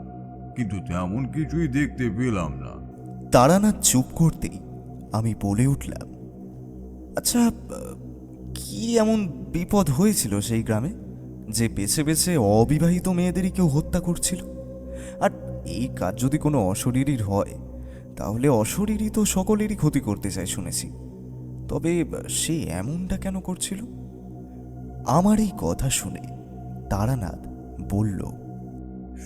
কিন্তু তেমন কিছুই দেখতে পেলাম না। তারানাথ চুপ করতেই আমি বলে উঠলাম, আচ্ছা, কি এমন বিপদ হয়েছিল সেই গ্রামে যে বেছে বেছে অবিবাহিত মেয়েদেরই কেউ হত্যা করছিল? আর এই কাজ যদি কোনো অশরীরীর হয় তাহলে অশরীরই তো সকলেরই ক্ষতি করতে চায় শুনেছি। তবে সে এমনটা কেন করছিল? আমার এই কথা শুনে তারানাথ বলল,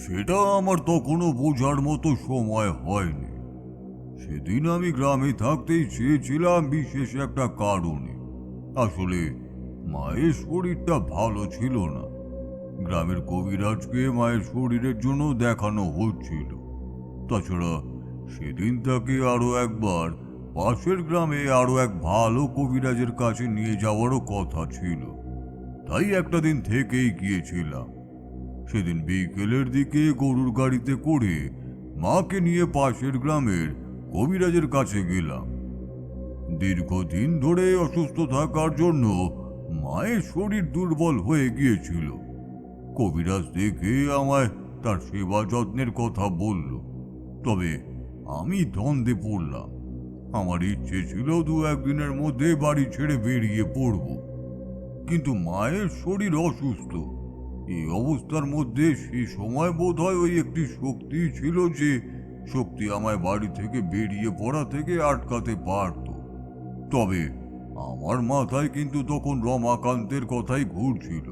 সেটা আমার তখনও বোঝার মতো সময় হয়নি। সেদিন আমি গ্রামে থাকতেই চেয়েছিলাম বিশেষ একটা কারণে। আসলে মায়ের শরীরটা ভালো ছিল না। গ্রামের কবিরাজকে মায়ের শরীরের জন্য দেখানো হচ্ছিল। তাছাড়া সেদিন তাকে আরো একবার পাশের গ্রামে আরো এক ভালো কবিরাজের কাছে নিয়ে যাওয়ারও কথা ছিল। তাই একটা দিন থেকেই গিয়েছিলাম। সেদিন বিকেলের দিকে গরুর গাড়িতে করে মাকে নিয়ে পাশের গ্রামের কবিরাজের কাছে গেলাম। দীর্ঘদিন ধরে অসুস্থ থাকার জন্য মায়ের শরীর দুর্বল হয়ে গিয়েছিল। কবিরাজ দেখে আমায় তার সেবা যত্নের কথা বলল। তবে আমি দ্বন্দ্বে পড়লাম। আমার ইচ্ছে ছিল 2-1 দিনের মধ্যে বাড়ি ছেড়ে বেরিয়ে পড়ব, কিন্তু মায়ের শরীর অসুস্থ। এই অবস্থার মধ্যে সেই সময় বোধহয় ওই একটি শক্তি ছিল, যে শক্তি আমায় বাড়ি থেকে বেরিয়ে পড়া থেকে আটকাতে পারত। তবে আমার মাথায় কিন্তু তখন রমাকান্তের কথাই ঘুরছিল।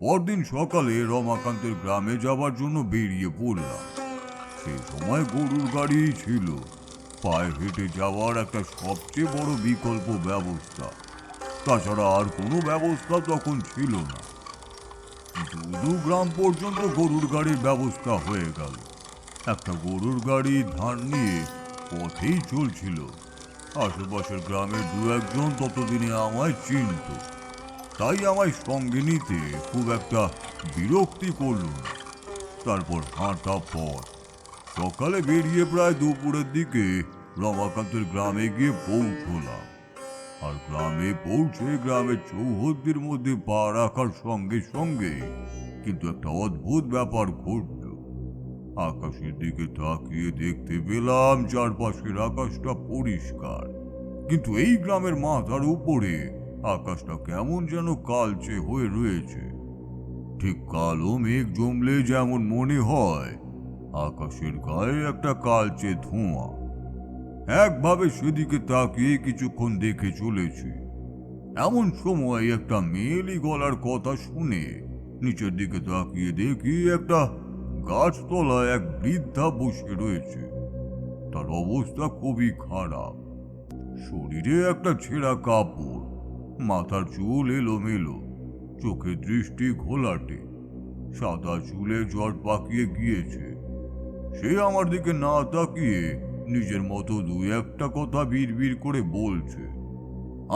পরদিন সকালে রমাকান্তের গ্রামে যাবার জন্য বেরিয়ে পড়লাম। সেই সময় গরুর গাড়ি ছিল। পায়ে হেঁটে যাওয়ার একটা সবচেয়ে বড় বিকল্প ব্যবস্থা। তাছাড়া আর কোনো ব্যবস্থা তখন ছিল না। 2 গ্রাম পর্যন্ত গরুর গাড়ির ব্যবস্থা হয়ে গেল। একটা গরুর গাড়ি ধান নিয়ে পথেই চলছিল। আশেপাশের গ্রামের দু একজন ততদিনে আমায় চিনত, তাই আমায় সঙ্গে নিতে খুব একটা বিরক্তি করল না। তারপর হাঁটা পথ। সকালে বেরিয়ে প্রায় দুপুরের দিকে রমাকান্তের গ্রামে গিয়ে পৌঁছলাম। আর গ্রামে পৌঁছে গ্রামের চৌহদ্দির মধ্যে পা রাখার সঙ্গে সঙ্গে কিন্তু একটা অদ্ভুত ব্যাপার ঘটল। আকাশের দিকে তাকিয়ে দেখতে পেলাম চারপাশের আকাশটা পরিষ্কার, কিন্তু এই গ্রামের মাথার উপরে আকাশটা কেমন যেন কালচে হয়ে রয়েছে। ঠিক কালো মেঘ জমলে যেমন মনে হয়, আকাশের গায়ে একটা কালচে ধোঁয়া। একভাবে সেদিকে তাকিয়ে কিছুক্ষণ দেখে চলেছি। এমন সময় একটা মেয়েলি গলার কথা শুনে নিচের দিকে তাকিয়ে দেখি একটা গাছতলায় এক বৃদ্ধা বসে রয়েছে। তার অবস্থা খুবই খারাপ। শরীরে একটা ছেঁড়া কাপড়, মাথার চুল এলোমেলো, চোখের দৃষ্টি ঘোলাটে, সাদা চুলে জট পাকিয়ে গিয়েছে। সে আমার দিকে না তাকিয়ে নিজের মতো দু একটা কথা বিড়বিড় করে বলছে।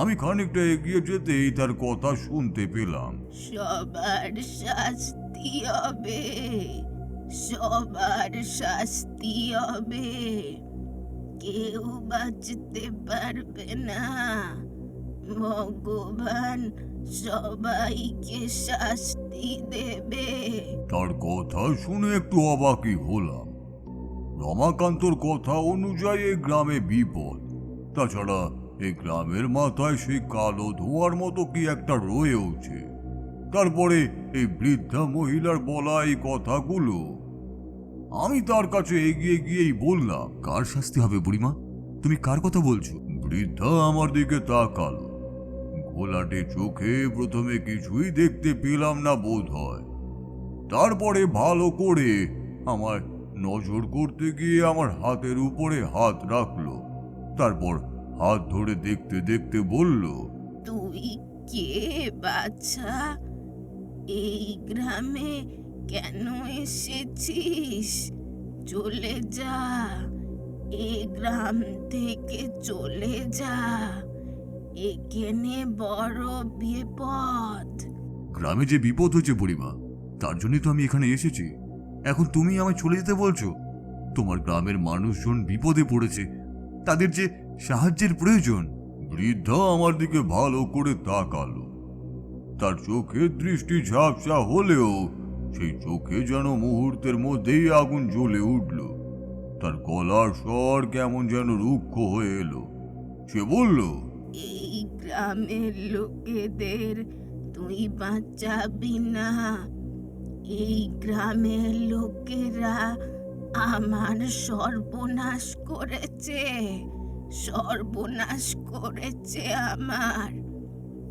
আমি খানিকটা এগিয়ে যেতেই তার কথা শুনতে পেলাম। সবার শাস্তি হবে, সবার শাস্তি হবে, কেউ বাঁচতে পারবে না। ভগবান সবাইকে শাস্তি দেবে। তার কথা শুনে একটু অবাকই হলাম। রমাকান্তর কথা অনুযায়ী এই গ্রামে বিপদ। তাছাড়া এই গ্রামের মাথায় সেই কালো ধোঁয়ার মতো কি একটা রয়েওছে। তারপরে এই বৃদ্ধা মহিলার বলা এই কথাগুলো। আমি তার কাছে এগিয়ে গিয়েই বললাম, কার শাস্তি হবে বুড়িমা? তুমি কার কথা বলছো? বৃদ্ধা আমার দিকে তাকালো। ঘোলাটে চোখে প্রথমে কিছুই দেখতে পেলাম না বোধ হয়। তারপরে ভালো করে আমার নজর করতে গিয়ে আমার হাতের উপরে হাত রাখলো। তারপর হাত ধরে দেখতে দেখতে বলল, তুই কে বাছা? এই গ্রামে কেন এসেছিস? চলে যা, এই গ্রাম থেকে চলে যা, এখানে বড় বিপদ। গ্রামে যে বিপদ হয়েছে বুড়িমা, তার জন্যই তো আমি এখানে এসেছি। এখন তুমি আমায় চলে যেতে বলছো? তোমার গ্রামের মানুষজন বিপদে পড়েছে, তাদের যে সাহায্যের প্রয়োজন। বৃদ্ধা আমার দিকে ভালো করে তাকালো। তার চোখের দৃষ্টি ঝাপসা হলেও সেই চোখে যেন মুহূর্তের মধ্যেই আগুন জ্বলে উঠল। তার গলার স্বর কেমন যেন রুক্ষ হয়ে এলো। সে বলল, এই গ্রামের লোকেদের তুই বাঁচাবি না। এই গ্রামের লোকেরা আমার সর্বনাশ করেছে, সর্বনাশ করেছে আমার।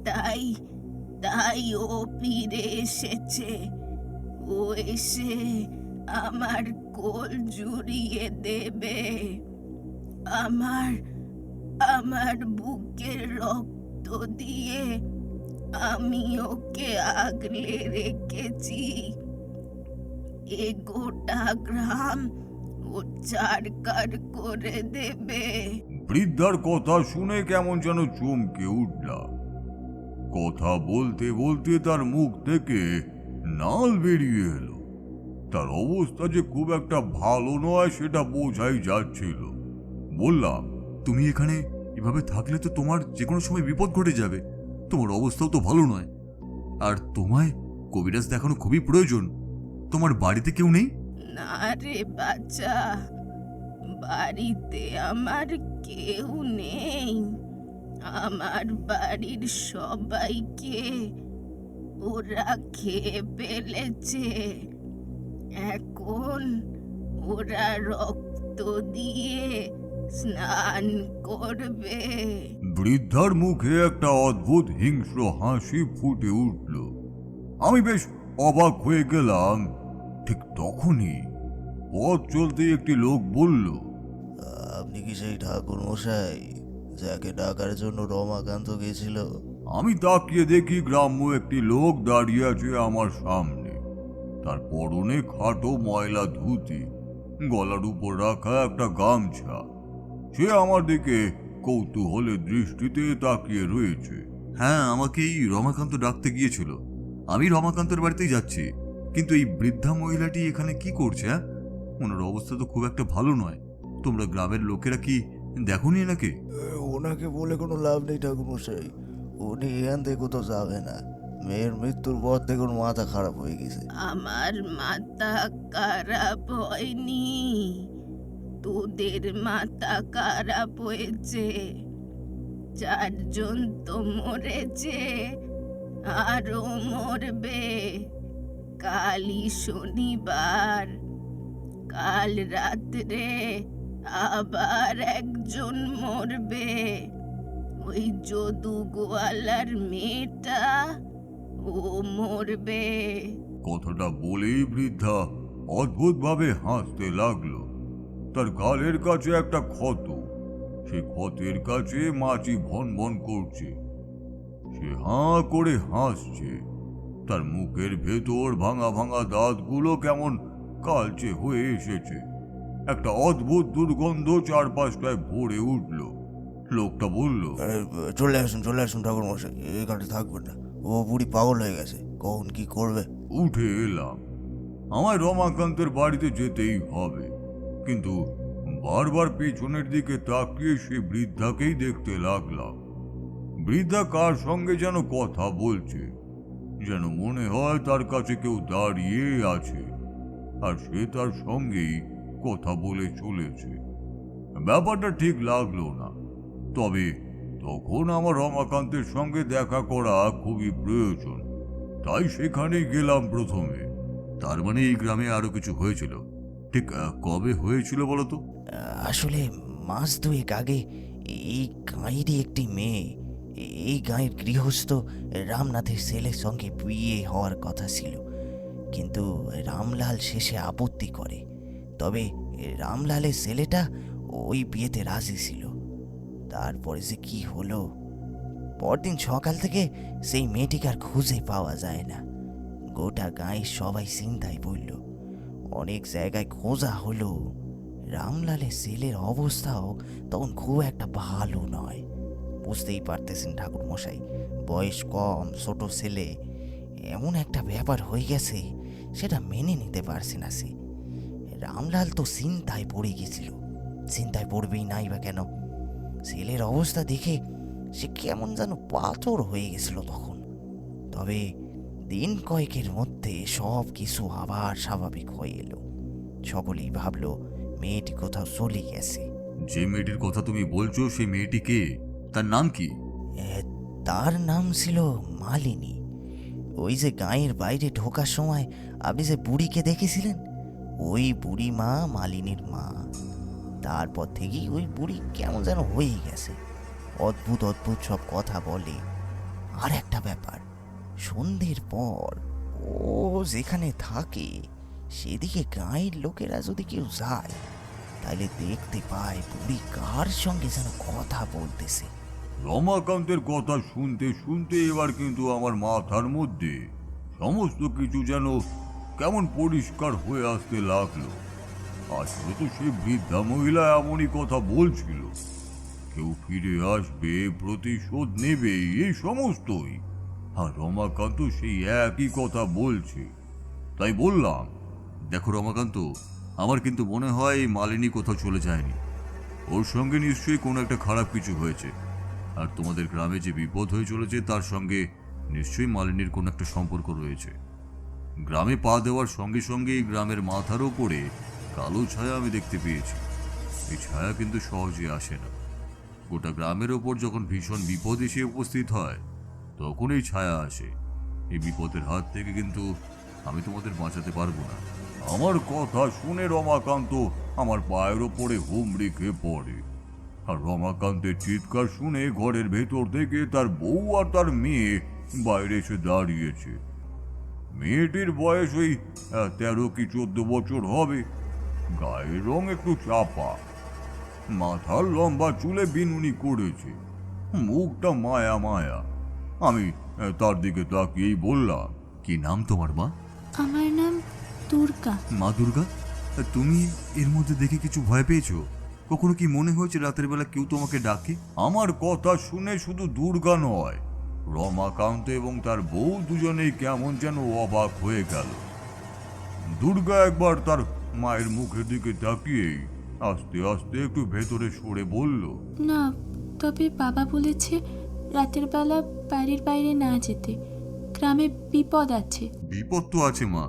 তাই তাই ও ফিরে এসেছে। ও এসে আমার কোল জুড়িয়ে দেবে। আমার আমার বুকের রক্ত দিয়ে আমি ওকে আগলে রেখেছি। এ গোটা গ্রাম ও চারকার করে দেবে। বৃদ্ধার কথা শুনে কেমন যেন চমকে উঠলাম। কথা বলতে বলতে তার মুখ থেকে নাল বেরিয়ে এলো। তার অবস্থা যে খুব একটা ভালো নয় সেটা বোঝাই যাচ্ছিল। বললাম, তুমি এখানে এভাবে থাকলে তো তোমার যে কোনো সময় বিপদ ঘটে যাবে। তোমার অবস্থাও তো ভালো নয়, আর তোমায় কবিরাজ দেখানো খুবই প্রয়োজন। তোমার বাড়িতে কেউ নেই? না রে বাচ্চা, বাড়িতে আমার কেউ নেই। আমার বাড়ির সবাইকে ওরা খেয়ে ফেলেছে। এখন ওরা রক্ত দিয়ে স্নান করবে। বৃদ্ধার মুখে একটা অদ্ভুত হিংস্র হাসি ফুটে উঠল। আমি বেশ অবাক হয়ে গেলাম। ঠিক তখনই পথ চলতে একটি লোক বলল, আপনি কি সেই ঠাকুর মশাই যাকে ডাকার জন্য রমাকান্ত গেছিল? আমি তাকিয়ে দেখি গ্রাম্য একটি লোক দাঁড়িয়ে আছে আমার সামনে। তার পরনে খাটো ময়লা ধুতি, গলার উপর রাখা একটা গামছা। সে আমার দিকে কৌতূহলের দৃষ্টিতে তাকিয়ে রয়েছে। হ্যাঁ, আমাকে এই রমাকান্ত ডাকতে গিয়েছিল। আমি রমাকান্তের বাড়িতেই যাচ্ছি, কিন্তু এই বৃদ্ধা মহিলাটি এখানে কি করছে? হ্যাঁ, ওনার অবস্থা তো খুব একটা ভালো নয়। তোমরা গ্রামের লোকেরা কি দেখোনি এনাকে? ওনাকে বলে কোনো লাভ নেই ঠাকুরমশাই, উনি এখান থেকে কোথাও যাবে না। মেয়ের মৃত্যুর পর থেকে ওর মাথা খারাপ হয়ে গেছে। আমার মাথা খারাপ হয়নি, তোদের মাথা খারাপ হয়েছে। 4 জন তো মরেছে, আরো মরবে। কালই শনিবার, কাল রাত্রে আবার একজন মরবে। ওই যদু গোয়ালার মেয়েটা, ও মরবে। কথাটা বলেই বৃদ্ধা অদ্ভুতভাবে হাসতে লাগলো। তার গালের কাছে একটা ক্ষত, সে ক্ষতের কাছে মাছি ভন ভন করছে। সে হাঁ করে হাসছে। তার মুখের ভেতর ভাঙা ভাঙা দাঁতগুলো কেমন কালচে হয়ে এসেছে। একটা অদ্ভুত দুর্গন্ধ চারপাশটায় ভরে উঠল। লোকটা বলল, চলে আসুন ঠাকুরমশাই, এখানে থাকবেন না। ও বুড়ি পাগল হয়ে গেছে, কখন কি করবে। উঠে এলাম। আমায় রমাকান্তের বাড়িতে যেতেই হবে, কিন্তু বারবার পেছনের দিকে তাকিয়ে সে বৃদ্ধাকেই দেখতে লাগলাম। বৃদ্ধা কার সঙ্গে যেন কথা বলছে, যেন মনে হয় তার কাছে কেউ দাঁড়িয়ে আছে আর সে তার সঙ্গেই কথা বলে চলেছে। ব্যাপারটা ঠিক লাগলো না, তবে তখন আমার রমাকান্তের সঙ্গে দেখা করা খুবই প্রয়োজন, তাই সেখানেই গেলাম প্রথমে। তার মানে এই গ্রামে আরো কিছু হয়েছিল? ঠিক কবে হয়েছিল বলো তো? আসলে মাস 2 আগে এই গাঁয়েরই একটি মেয়ে, এই গাঁয়ের গৃহস্থ রামনাথের ছেলের সঙ্গে বিয়ে হওয়ার কথা ছিল, কিন্তু রামলাল শেষে আপত্তি করে। তবে রামলালের ছেলেটা ওই বিয়েতে রাজি ছিল। তারপরে যে কি হলো, পরদিন সকাল থেকে সেই মেয়েটিকে আর খুঁজে পাওয়া যায় না। গোটা গাঁয়ের সবাই চিন্তায় পড়ল। অনেক জায়গায় খোঁজা হলো। রামলালের ছেলের অবস্থাও তখন খুব একটা ভালো নয়। বুঝতেই পারতেছেন ঠাকুরমশাই, বয়স কম, ছোট ছেলে, এমন একটা ব্যাপার হয়ে গেছে সেটা মেনে নিতে পারছে না সে। রামলাল তো চিন্তায় পড়ে গেছিল। চিন্তায় পড়বেই নাই বা কেন, ছেলের অবস্থা দেখে সে কেমন যেন পাথর হয়ে গেছিল তখন। তবে দিন কয়েকের মধ্যে সব কিছু আবার স্বাভাবিক হয়ে এলো। সকলেই ভাবলো মেয়েটি কোথাও চলে গেছে। যে মেয়েটির কথা তুমি বলছো, সেই মেয়েটি কে? তার নাম কি? তার নাম ছিল মালিনী। ওই যে গাঁয়ের বাইরে ঢোকার সময় আপনি যে বুড়িকে দেখেছিলেন, ওই বুড়ি মা মালিনীর মা। তারপর থেকেই ওই বুড়ি কেমন যেন হয়ে গেছে, অদ্ভুত অদ্ভুত সব কথা বলে। আর একটা ব্যাপার, সন্ধ্যের পর ও যেখানে থাকে সেদিকে গাঁয়ের লোকেরা যদি কেউ যায় তাহলে দেখতে পায় বুড়ি কার সঙ্গে যেন কথা বলতেছে। রমাকান্তের কথা শুনতে শুনতে এবার কিন্তু আমার মাথার মধ্যে সমস্ত কিছু যেন কেমন পরিষ্কার হয়ে আসতে লাগলো। আসলে তো সেই বৃদ্ধা মহিলা এমনই কথা বলছিল, কেউ ফিরে আসবে, প্রতিশোধ নেবে, এই সমস্তই। আর রমাকান্ত সেই একই কথা বলছে। তাই বললাম, দেখো রমাকান্ত, আমার কিন্তু মনে হয় এই মালিনী কোথাও চলে যায়নি। ওর সঙ্গে নিশ্চয়ই কোনো একটা খারাপ কিছু হয়েছে, আর তোমাদের গ্রামে যে বিপদ হয়ে চলেছে তার সঙ্গে নিশ্চয়ই মালিনীর কোনো একটা সম্পর্ক রয়েছে। গ্রামে পা দেওয়ার সঙ্গে সঙ্গেই গ্রামের মাথার ওপরে কালো ছায়া আমি দেখতে পেয়েছি। এই ছায়া কিন্তু সহজে আসে না। গোটা গ্রামের ওপর যখন ভীষণ বিপদ এসে উপস্থিত হয় তখন এই ছায়া আসে। এই বিপদের হাত থেকে কিন্তু আমি তোমাদের বাঁচাতে পারবো না। আমার কথা শুনে রমাকান্ত আমার পায়ের ওপরে হুমড়ি খেয়ে পড়ে। আর রমাকান্তের চিৎকার শুনে ঘরের ভেতর থেকে তার বউ আর তার মেয়ে বাইরে এসে দাঁড়িয়েছে। মেয়েটির বয়স ওই 13 কি 14 বছর হবে। গায়ের রং একটু চাপা, মাথার লম্বা চুলে বিনুনি করেছে, মুখটা মায়া মায়া। আমি তার দিকে তাকিয়েই বললাম, কি নাম তোমার মা? আমার নাম দুর্গা। মা দুর্গা, তুমি এর মধ্যে দেখে কিছু ভয় পেয়েছো? কখনো কি মনে হয়েছে রাতের বেলা কেউ তোমাকে ডাকে? আমার কথা শুনে শুধু দুর্গা নয়, রমাকান্ত এবং তার বউ দুজনেই কেমন যেন অবাক হয়ে গেল। দুর্গা একবার তার মায়ের মুখের দিকে তাকিয়েই আস্তে আস্তে একটু ভেতরে সরে বলল, না, তবে বাবা বলেছে রাতের বেলা বাড়ির বাইরে না যেতে, গ্রামে বিপদ আছে। বিপদ তো আছে মা,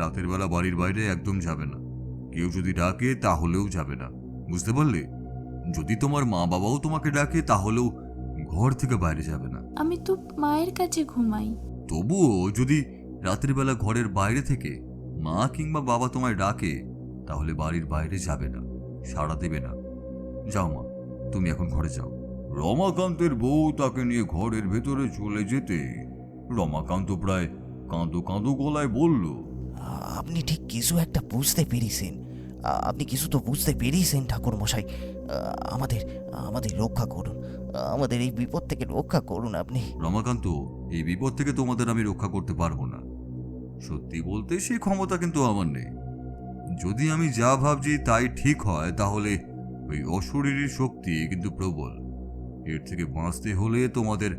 রাতের বেলা বাড়ির বাইরে একদম যাবে না। কেউ যদি ডাকে তাহলেও যাবে না, বুঝতে পারলে? যদি তোমার মা বাবাও তোমাকে ডাকে তাহলেও ঘর থেকে বাইরে যাবে না। আমি তো মায়ের কাছে ঘুমাই। তবুও যদি রাতের বেলা ঘরের বাইরে থেকে মা কিংবা বাবা তোমায় ডাকে তাহলে বাড়ির বাইরে যাবে না, সাড়া দেবে না। যাও মা, তুমি এখন ঘরে যাও। রমাকান্তের বউ তাকে নিয়ে ঘরের ভেতরে চলে যেতে রমাকান্ত প্রায় কাঁদো কাঁদো গলায় বলল, আপনি ঠিক কিছু একটা বুঝতে পেরেছেন। আপনি কিছু তো বুঝতে পেরেছেন ঠাকুর মশাই। আমাদের আমাদের রক্ষা করুন, আমাদের এই বিপদ থেকে রক্ষা করুন আপনি। রমাকান্ত, এই বিপদ থেকে তোমাদের আমি রক্ষা করতে পারবো না। সত্যি বলতে সেই ক্ষমতা কিন্তু আমার নেই। যদি আমি যা ভাবছি তাই ঠিক হয় তাহলে ওই অশরীরী শক্তি কিন্তু প্রবল। এর থেকে বাঁচতে হলে তোমাদের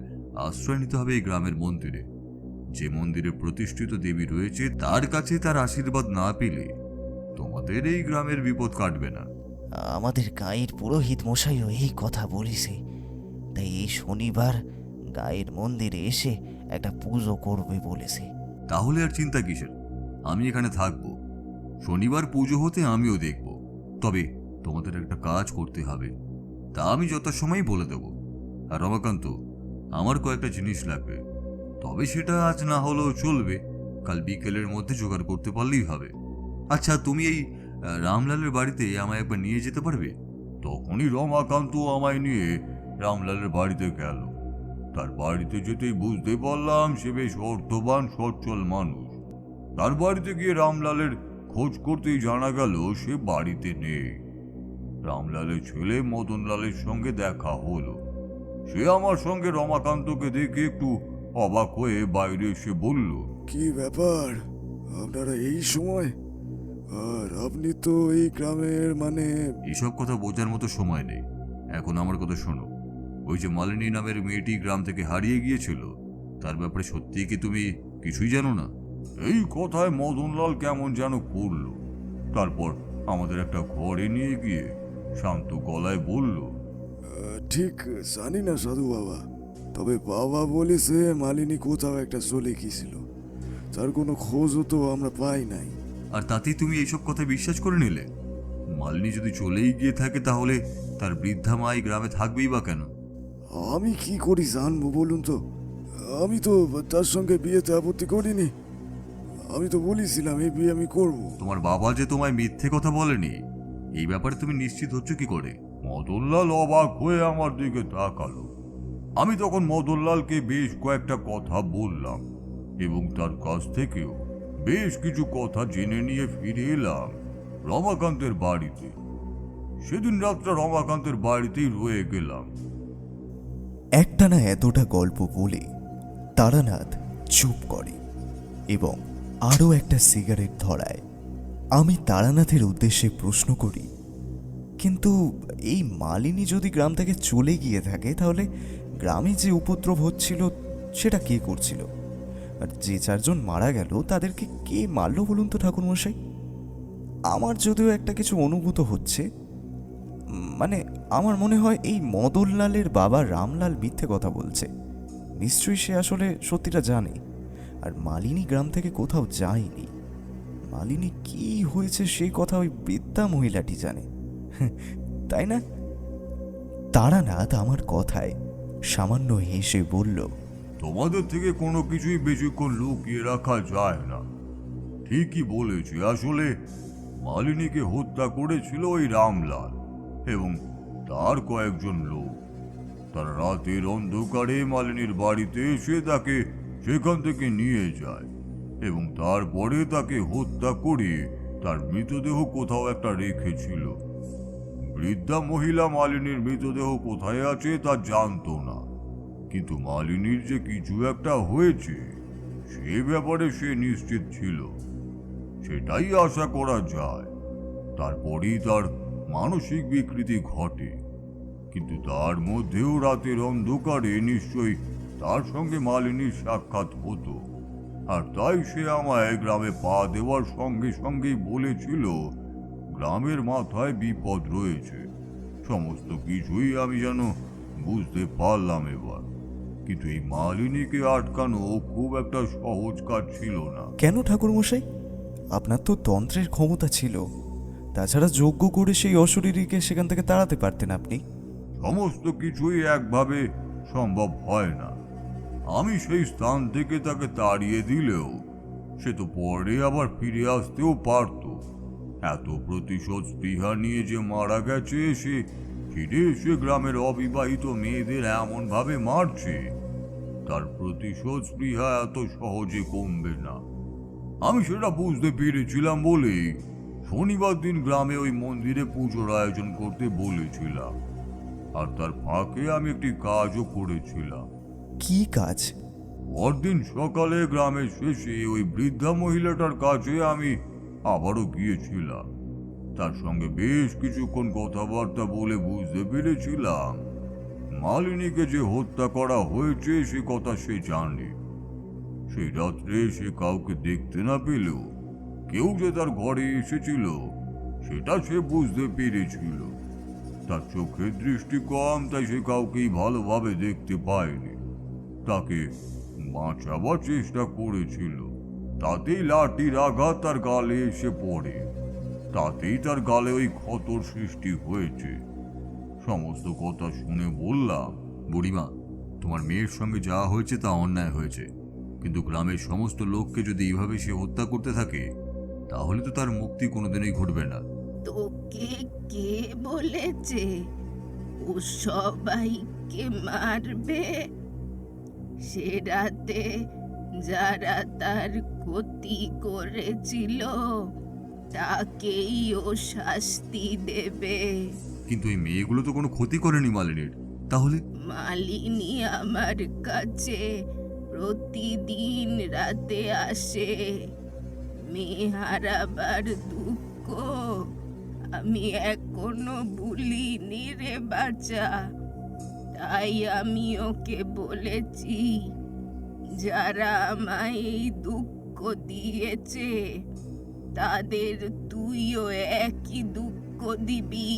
আশ্রয় নিতে হবে এই গ্রামের মন্দিরে। যে মন্দিরে প্রতিষ্ঠিত দেবী রয়েছে তার কাছে তার আশীর্বাদ না পেলে তোমাদের এই গ্রামের বিপদ কাটবে না। আমাদের গায়ের পুরোহিত মশাইও এই কথা বলেছে, তাই এই শনিবার গায়ের মন্দিরে এসে একটা পুজো করবে বলেছে। তাহলে আর চিন্তা কিসের, আমি এখানে থাকবো। শনিবার পুজো হতে আমিও দেখব। তবে তোমাদের একটা কাজ করতে হবে, তা আমি যথাসময় বলে দেব। আর রমাকান্ত, আমার কয়েকটা জিনিস লাগবে, তবে সেটা আজ না হলেও চলবে, কাল বিকেলের মধ্যে জোগাড় করতে পারলেই হবে। আচ্ছা, তুমি এই রামলালের বাড়িতে আমায় একবার নিয়ে যেতে পারবে? তখনই রমাকান্ত আমায় নিয়ে রামলালের বাড়িতে গেল। তার বাড়িতে যেতেই বুঝতে পারলাম সে বেশ অর্থবান সচ্ছল মানুষ। তার বাড়িতে গিয়ে রামলালের খোঁজ করতেই জানা গেল সে বাড়িতে নেই। রামলালের ছেলে মদনলালের সঙ্গে দেখা হলো। সে আমার সঙ্গে রমাকান্তকে দেখে একটু অবাক হয়ে বাইরে এসে বলল, কি ব্যাপার আপনারা এই সময়? আর আপনি তো এই গ্রামের এইসব কথা বোঝার মতো সময় নেই, এখন আমার কথা শোনো। ওই যে মালিনী নামের মেয়েটি গ্রাম থেকে হারিয়ে গিয়েছিল, তার ব্যাপারে সত্যি কি তুমি কিছুই জানো না? এই কথায় মদনলাল কেমন যেন করল। তারপর আমাদের একটা ঘরে নিয়ে গিয়ে শান্ত গলায় বলল, ঠিক জানি না সাধু বাবা, তবে বাবা বলেছে মালিনী কোথাও একটা চলে গিয়েছিল, তার কোনো খোঁজও তো আমরা পাই নাই। আর তাতেই তুমি এইসব কথা বিশ্বাস করে নিলে? মালিনী যদি চলেই গিয়ে থাকে তাহলে তার বৃদ্ধা মা এই গ্রামে থাকবেই বা কেন? আমি কি করি জানবো বলুন তো? আমি তো তার সঙ্গে বিয়েতে আপত্তি করিনি। আমি তো বলেছিলাম এই বিয়ে আমি করব। তোমার বাবা যে তোমায় মিথ্যে কথা বলেনি, এই ব্যাপারে তুমি নিশ্চিত হচ্ছ কি করে? মদনলাল অবাক হয়ে আমার দিকে তাকালো। আমি তখন মদনলালকে বেশ কয়েকটা কথা বললাম এবং তার কাছ থেকেও বেশ কিছু কথা জেনে নিয়ে ফিরে এলাম রমাকান্তের বাড়িতে। সেদিন রাতটা রমাকান্তের বাড়িতেই রয়ে গেলাম। একটানা এতটা গল্প বলে তারানাথ চুপ করে এবং আরও একটা সিগারেট ধরায়। আমি তারানাথের উদ্দেশ্যে প্রশ্ন করি, কিন্তু এই মালিনী যদি গ্রাম থেকে চলে গিয়ে থাকে তাহলে গ্রামে যে উপদ্রব হচ্ছিল সেটা কে করছিল? আর যে চারজন মারা গেল তাদেরকে কে মারল বলুন তো ঠাকুরমশাই? আমার যদিও একটা কিছু অনুভূত হচ্ছে, আমার মনে হয় এই মদনলালের বাবা রামলাল মিথ্যে কথা বলছে। নিশ্চয়ই সে আসলে সত্যিটা জানে, আর মালিনী গ্রাম থেকে কোথাও যায়নি। মালিনী কি হয়েছে সেই কথা ওই বৃদ্ধা মহিলাটি জানে, তাই না? তারানাথ আমার কথায় সামান্য হেসে বলল, তোমাদের থেকে কোনো কিছুই বেশিক্ষণ লুকিয়ে রাখা যায় না। ঠিকই বলেছি, আসলে মালিনীকে হত্যা করেছিল ওই রামলাল এবং তার কয়েকজন লোক। তারা রাতের অন্ধকারে মালিনীর বাড়িতে এসে তাকে সেখান থেকে নিয়ে যায় এবং তারপরে তাকে হত্যা করে তার মৃতদেহ কোথাও একটা রেখেছিল। বৃদ্ধা মহিলা মালিনীর মৃতদেহ কোথায় আছে তা জানতো না, কিন্তু মালিনীর যে কিছু একটা হয়েছে সে ব্যাপারে সে নিশ্চিত ছিল। সেটাই আশা করা যায়। তারপরেই তার মানসিক বিকৃতি ঘটে, কিন্তু তার মধ্যেও রাতের অন্ধকারে নিশ্চয়ই তার সঙ্গে মালিনীর সাক্ষাৎ হতো। আর তাই সে আমায় গ্রামে পা দেওয়ার সঙ্গে সঙ্গেই বলেছিল গ্রামের মাথায় বিপদ রয়েছে। সমস্ত কিছুই আমি যেন বুঝতে পারলাম এবার, কিন্তু এই মালিনীকে আটকানো খুব একটা সহজ কাজ ছিল না। কেন ঠাকুরমশাই? আপনার তো তন্ত্রের ক্ষমতা ছিল, তাছাড়া যজ্ঞ করে সেই অশরীরীকে সেখান থেকে তাড়াতে পারতেন আপনি। সমস্ত কিছুই একভাবে সম্ভব হয় না। আমি সেই স্থান থেকে তাকে তাড়িয়ে দিলেও সে তো পরে আবার ফিরে আসতেও পারত। এত প্রতিশোধ স্পৃহা নিয়ে যে মারা গেছে, সে ফিরে এসে গ্রামের অবিবাহিত মেয়েদের এমন ভাবে মারছে, তার প্রতিশোধ স্পৃহা এত সহজে কমবে না। আমি সেটা বুঝতে পেরেছিলাম বলেই শনিবার দিন গ্রামে ওই মন্দিরে পুজোর আয়োজন করতে বলেছিলাম। আর তার ফাঁকে আমি একটি কাজও করেছিলাম। কি কাজ? পরদিন সকালে গ্রামের শেষে ওই বৃদ্ধা মহিলাটার কাছে আমি আবারও গিয়েছিলাম। তার সঙ্গে বেশ কিছুক্ষণ কথাবার্তা বলে বুঝতে পেরেছিলাম মালিনীকে যে হত্যা করা হয়েছে সে কথা সে জানে। সেই রাত্রে সে কাউকে দেখতে না পেলেও কেউ যে তার ঘরে এসেছিল সেটা সে বুঝতে পেরেছিল। তার চোখের দৃষ্টি কম, তাই সে কাউকেই ভালোভাবে দেখতে পায়নি। তাকে বাঁচাবার চেষ্টা করেছিল, তাতেই লাঠির আঘাত তার গালে এসে পড়ে, তাতেই তার গালে ওই ক্ষতর সৃষ্টি হয়েছে। সমস্ত কথা শুনে বললাম, বুড়িমা, তোমার মেয়ের সঙ্গে যা হয়েছে তা অন্যায় হয়েছে, কিন্তু গ্রামের সমস্ত লোককে যদি এইভাবে সে হত্যা করতে থাকে তাহলে তো তার মুক্তি কোনোদিনই ঘটবে না। তোকে কে বলেছে ও সবাইকে মারবে? সে রাতে যারা তার ক্ষতি করেছিল তাকেই ও শাস্তি দেবে। কিন্তু এই মেয়েগুলো তো কোনো ক্ষতি করেনি মালিনীর, তাহলে? মালিনী আমার কাছে প্রতিদিন রাতে আসে। মেয়ে হারাবার দুঃখ আমি এখনো ভুলিনি রে বাচ্চা। তাই আমি ওকে বলেছি, যারা আমায় এই দুঃখ দিয়েছে তাদের তুইও একই দুঃখ দিবি।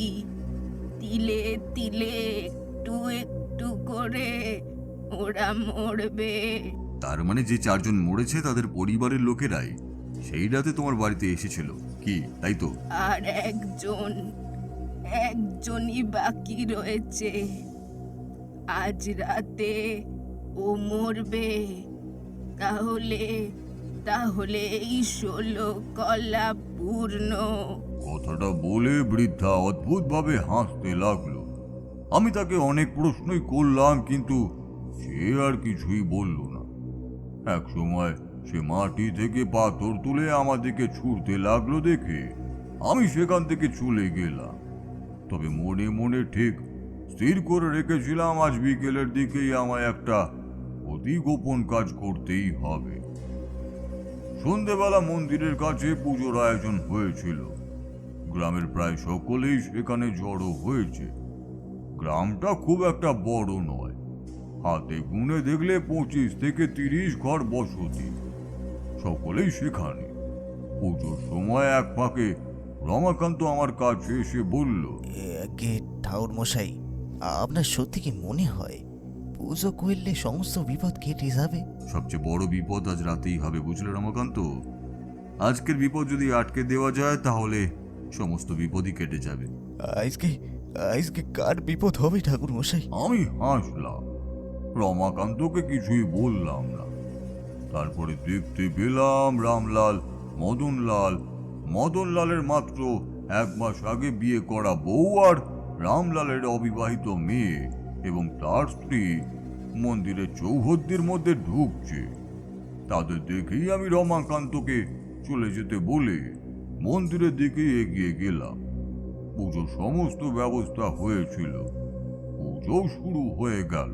তিলে তিলে একটু একটু করে ওরা মরবে। তার মানে যে 4 জন মরেছে তাদের পরিবারের লোকেরাই সেই রাতে তোমার বাড়িতে এসেছিল, কি তাই তো? আর একজনই বাকি রয়েছে। আজ রাতে ও মরবে। তাহলে তাহলে এই 16 কলা পূর্ণ। কথাটা বলে বৃদ্ধা অদ্ভুতভাবে হাসতে লাগলো। আমি তাকে অনেক প্রশ্নই করলাম, কিন্তু সে আর কিছুই বলল না। এক সময় সে মাটি থেকে পাথর তুলে আমাদেরকে ছুঁড়তে লাগলো দেখে আমি সেখান থেকে চলে গেলাম। তবে মনে মনে ঠিক স্থির করে রেখেছিলাম আজ বিকেলের দিকেই আমায় একটা অতি গোপন কাজ করতেই হবে। সন্ধেবেলা মন্দিরের কাছে পুজোর আয়োজন হয়েছিল। গ্রামের প্রায় সকলেই সেখানে জড়ো হয়েছে। গ্রামটা খুব একটা বড় নয়, হাতে গুনে দেখলে 25 থেকে 30 ঘর বসতি। সকলেই সেখানে। পুজোর সময় এক ফাঁকে রমাকান্ত আমার কাছে এসে বলল, কে ঠাকুর মশাই, আপনার সত্যি কি মনে হয় পুজো করলে সমস্ত বিপদ কেটে যাবে? সবচেয়ে বড় বিপদ আজ রাতেই হবে, বুঝলে রমাকান্ত? আজকের বিপদ যদি আটকে দেওয়া যায় তাহলে সমস্ত বিপদই কেটে যাবে। আজকে আজকে কার বিপদ হবে ঠাকুর মশাই? আমি হাসলাম, রমাকান্তকে কিছুই বললাম না। তারপরে দেখতে পেলাম রামলাল, মদনলালের মাত্র 1 মাস আগে বিয়ে করা বউ আর রামলালের অবিবাহিত মেয়ে এবং তার স্ত্রী মন্দিরের চৌহদ্দির মধ্যে ঢুকছে। তাদের দেখেই আমি রমাকান্তকে চলে যেতে বলে মন্দিরের দিকে এগিয়ে গেলাম। পুজোর সমস্ত ব্যবস্থা হয়েছিল, পুজো শুরু হয়ে গেল।